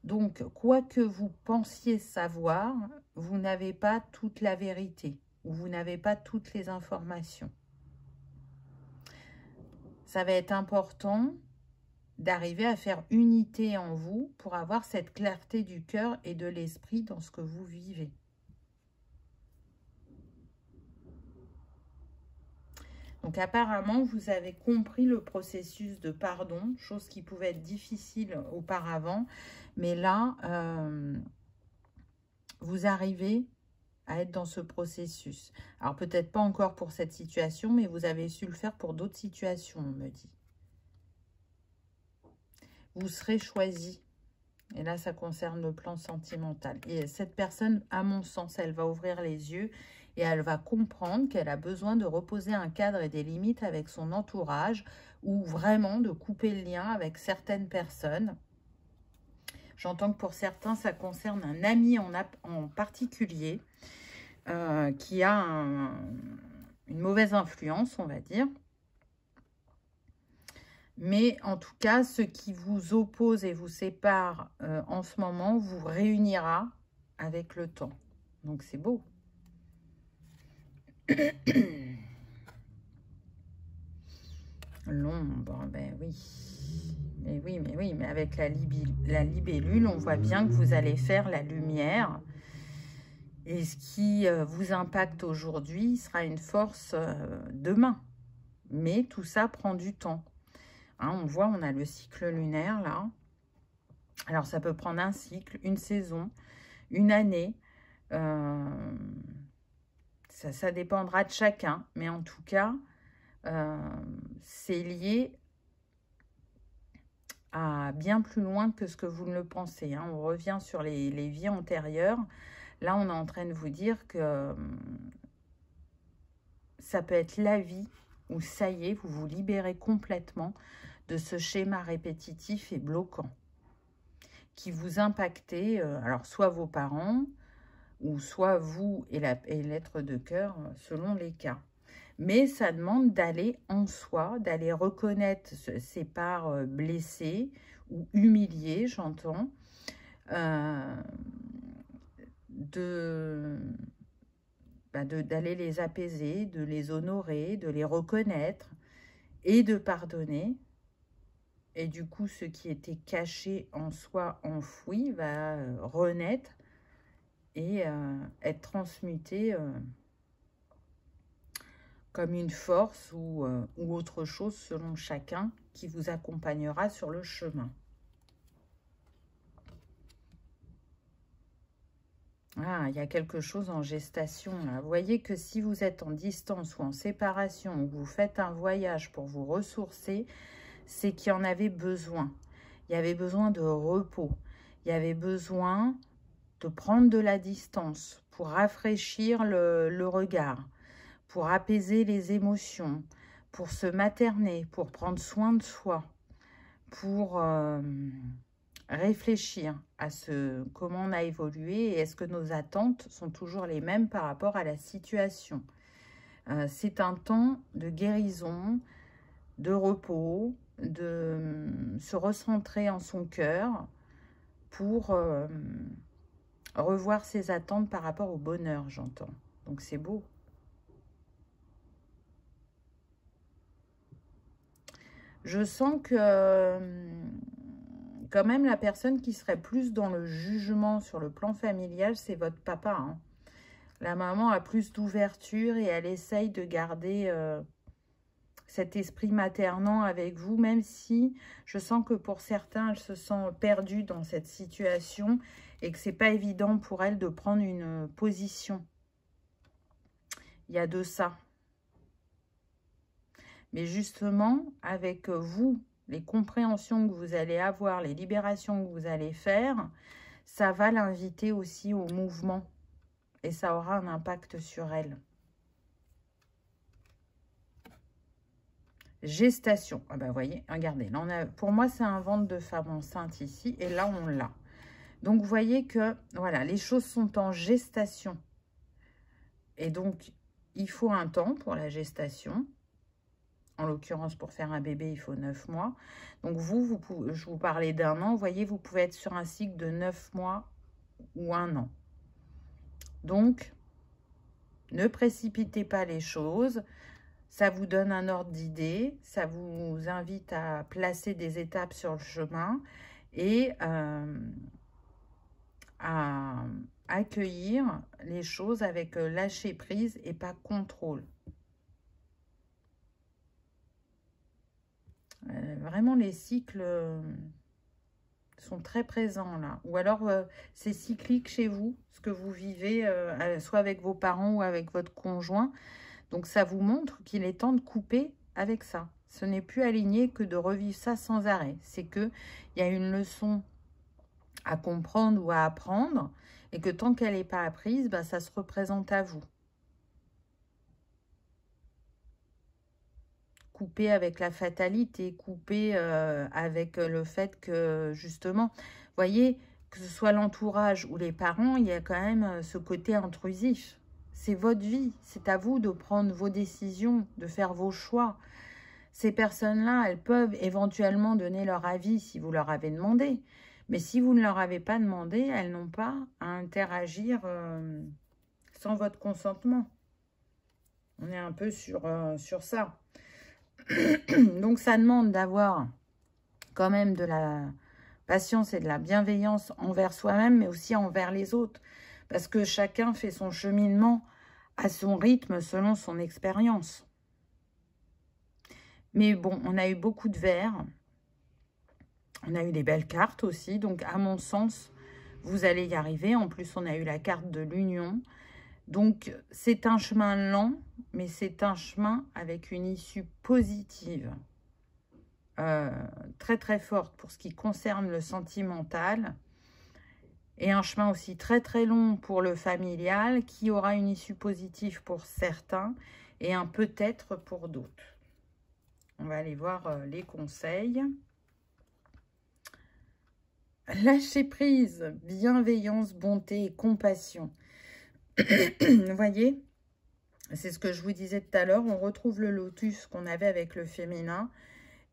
Donc, quoi que vous pensiez savoir, vous n'avez pas toute la vérité ou vous n'avez pas toutes les informations. Ça va être important d'arriver à faire unité en vous pour avoir cette clarté du cœur et de l'esprit dans ce que vous vivez. Donc, apparemment, vous avez compris le processus de pardon, chose qui pouvait être difficile auparavant. Mais là, vous arrivez à être dans ce processus. Alors, peut-être pas encore pour cette situation, mais vous avez su le faire pour d'autres situations, on me dit. Vous serez choisi. Et là, ça concerne le plan sentimental. Et cette personne, à mon sens, elle va ouvrir les yeux et elle va comprendre qu'elle a besoin de reposer un cadre et des limites avec son entourage ou vraiment de couper le lien avec certaines personnes. J'entends que pour certains, ça concerne un ami en particulier qui a une mauvaise influence, on va dire. Mais en tout cas, ce qui vous oppose et vous sépare en ce moment vous réunira avec le temps. Donc, c'est beau. L'ombre, ben oui. Mais avec la libellule, on voit bien que vous allez faire la lumière. Et ce qui vous impacte aujourd'hui sera une force demain. Mais tout ça prend du temps. Hein, on voit, on a le cycle lunaire là. Alors, ça peut prendre un cycle, une saison, une année. Ça dépendra de chacun. Mais en tout cas, c'est lié à bien plus loin que ce que vous ne le pensez. Hein. On revient sur les vies antérieures. Là, on est en train de vous dire que ça peut être la vie, où ça y est, vous vous libérez complètement de ce schéma répétitif et bloquant qui vous impactait, alors soit vos parents, ou soit vous et l'être de cœur, selon les cas. Mais ça demande d'aller en soi, d'aller reconnaître ces parts blessées ou humiliées, j'entends, d'aller les apaiser, de les honorer, de les reconnaître et de pardonner. Et du coup, ce qui était caché en soi, enfoui, va renaître et être transmuté comme une force ou autre chose selon chacun qui vous accompagnera sur le chemin. Ah, il y a quelque chose en gestation là. Vous voyez que si vous êtes en distance ou en séparation ou vous faites un voyage pour vous ressourcer, c'est qu'il y en avait besoin. Il y avait besoin de repos. Il y avait besoin de prendre de la distance pour rafraîchir le regard, pour apaiser les émotions, pour se materner, pour prendre soin de soi, pour réfléchir à comment on a évolué et est-ce que nos attentes sont toujours les mêmes par rapport à la situation. C'est un temps de guérison, de repos, de se recentrer en son cœur pour revoir ses attentes par rapport au bonheur, j'entends. Donc c'est beau. Je sens que quand même la personne qui serait plus dans le jugement sur le plan familial, c'est votre papa. Hein. La maman a plus d'ouverture et elle essaye de garder cet esprit maternant avec vous, même si je sens que pour certains, elle se sent perdue dans cette situation et que c'est pas évident pour elle de prendre une position. Il y a de ça. Mais justement, avec vous, les compréhensions que vous allez avoir, les libérations que vous allez faire, ça va l'inviter aussi au mouvement. Et ça aura un impact sur elle. Gestation. Ah ben, vous voyez, regardez. Là, on a, pour moi, c'est un ventre de femme enceinte ici. Et là, on l'a. Donc, vous voyez que, voilà, les choses sont en gestation. Et donc, il faut un temps pour la gestation. En l'occurrence, pour faire un bébé, il faut 9 mois. Donc, je vous parlais d'1 an. Vous voyez, vous pouvez être sur un cycle de 9 mois ou 1 an. Donc, ne précipitez pas les choses. Ça vous donne un ordre d'idée. Ça vous invite à placer des étapes sur le chemin et à accueillir les choses avec lâcher prise et pas contrôle. Vraiment, les cycles sont très présents là. Ou alors, c'est cyclique chez vous, ce que vous vivez, soit avec vos parents ou avec votre conjoint. Donc, ça vous montre qu'il est temps de couper avec ça. Ce n'est plus aligné que de revivre ça sans arrêt. C'est qu'il y a une leçon à comprendre ou à apprendre et que tant qu'elle n'est pas apprise, bah, ça se représente à vous. Couper avec la fatalité, couper avec le fait que, justement, vous voyez, que ce soit l'entourage ou les parents, il y a quand même ce côté intrusif. C'est votre vie, c'est à vous de prendre vos décisions, de faire vos choix. Ces personnes-là, elles peuvent éventuellement donner leur avis si vous leur avez demandé. Mais si vous ne leur avez pas demandé, elles n'ont pas à interagir sans votre consentement. On est un peu sur ça. Donc, ça demande d'avoir quand même de la patience et de la bienveillance envers soi-même, mais aussi envers les autres. Parce que chacun fait son cheminement à son rythme, selon son expérience. Mais bon, on a eu beaucoup de verres. On a eu des belles cartes aussi. Donc, à mon sens, vous allez y arriver. En plus, on a eu la carte de l'union. Donc, c'est un chemin lent, mais c'est un chemin avec une issue positive. Très, très forte pour ce qui concerne le sentimental. Et un chemin aussi très, très long pour le familial, qui aura une issue positive pour certains. et un peut-être pour d'autres. On va aller voir les conseils. Lâcher prise, bienveillance, bonté et compassion. Vous voyez, c'est ce que je vous disais tout à l'heure. On retrouve le lotus qu'on avait avec le féminin.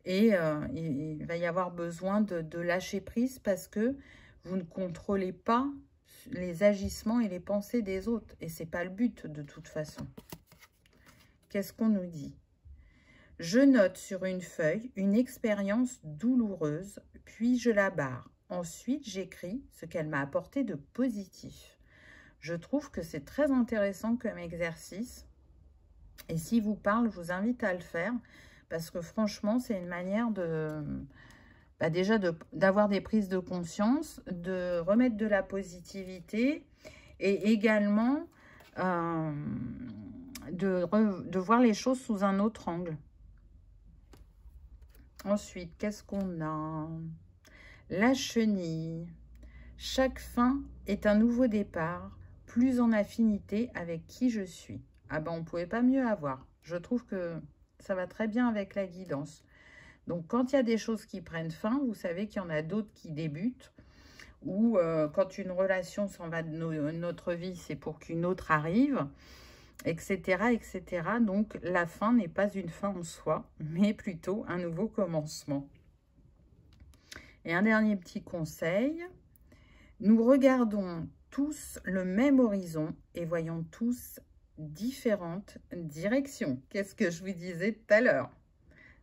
Et il va y avoir besoin de lâcher prise parce que vous ne contrôlez pas les agissements et les pensées des autres. Et ce n'est pas le but de toute façon. Qu'est-ce qu'on nous dit? Je note sur une feuille une expérience douloureuse, puis je la barre. Ensuite, j'écris ce qu'elle m'a apporté de positif. Je trouve que c'est très intéressant comme exercice. Et s'il vous parle, je vous invite à le faire. Parce que franchement, c'est une manière de... déjà d'avoir des prises de conscience, de remettre de la positivité et également de voir les choses sous un autre angle. Ensuite, qu'est-ce qu'on a? La chenille. Chaque fin est un nouveau départ, plus en affinité avec qui je suis. Ah ben, on ne pouvait pas mieux avoir. Je trouve que ça va très bien avec la guidance. Donc, quand il y a des choses qui prennent fin, vous savez qu'il y en a d'autres qui débutent. Ou quand une relation s'en va de notre vie, c'est pour qu'une autre arrive, etc., etc. Donc, la fin n'est pas une fin en soi, mais plutôt un nouveau commencement. Et un dernier petit conseil. Nous regardons tous le même horizon et voyons tous différentes directions. Qu'est-ce que je vous disais tout à l'heure?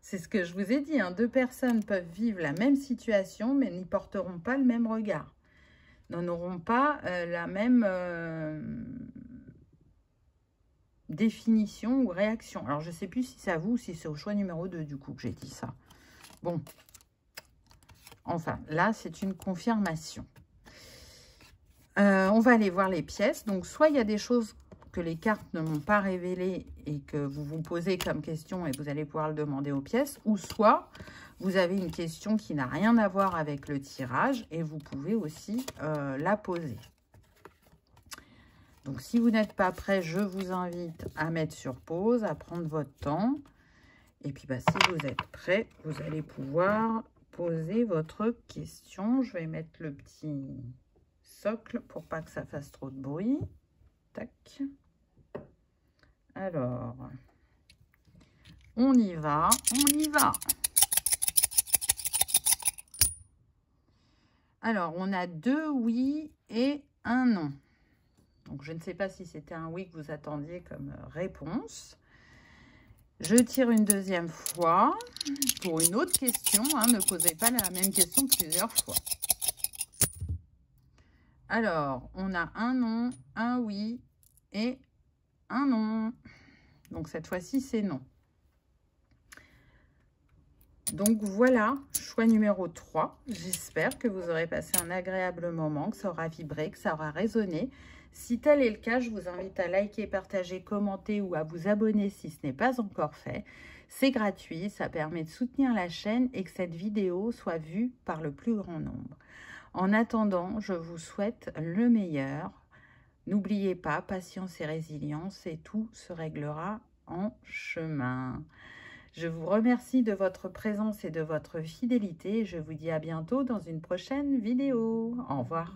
C'est ce que je vous ai dit, hein. Deux personnes peuvent vivre la même situation, mais n'y porteront pas le même regard. N'auront pas la même définition ou réaction. Alors, je ne sais plus si c'est à vous ou si c'est au choix numéro 2, du coup, que j'ai dit ça. Bon. Enfin, là, c'est une confirmation. On va aller voir les pièces. Donc, soit il y a des choses que les cartes ne m'ont pas révélées et que vous vous posez comme question et vous allez pouvoir le demander aux pièces, ou soit vous avez une question qui n'a rien à voir avec le tirage et vous pouvez aussi la poser. Donc, si vous n'êtes pas prêt, je vous invite à mettre sur pause, à prendre votre temps. Et puis, si vous êtes prêt, vous allez pouvoir poser votre question. Je vais mettre le petit socle pour pas que ça fasse trop de bruit. Tac. Alors, on y va, on y va. Alors, on a 2 oui et un non. Donc, je ne sais pas si c'était un oui que vous attendiez comme réponse. Je tire une deuxième fois pour une autre question. Hein, ne posez pas la même question plusieurs fois. Alors, on a un non, un oui et un non. Donc, cette fois-ci, c'est non. Donc, voilà, choix numéro 3. J'espère que vous aurez passé un agréable moment, que ça aura vibré, que ça aura résonné. Si tel est le cas, je vous invite à liker, partager, commenter ou à vous abonner si ce n'est pas encore fait. C'est gratuit, ça permet de soutenir la chaîne et que cette vidéo soit vue par le plus grand nombre. En attendant, je vous souhaite le meilleur. N'oubliez pas, patience et résilience, et tout se réglera en chemin. Je vous remercie de votre présence et de votre fidélité. Je vous dis à bientôt dans une prochaine vidéo. Au revoir.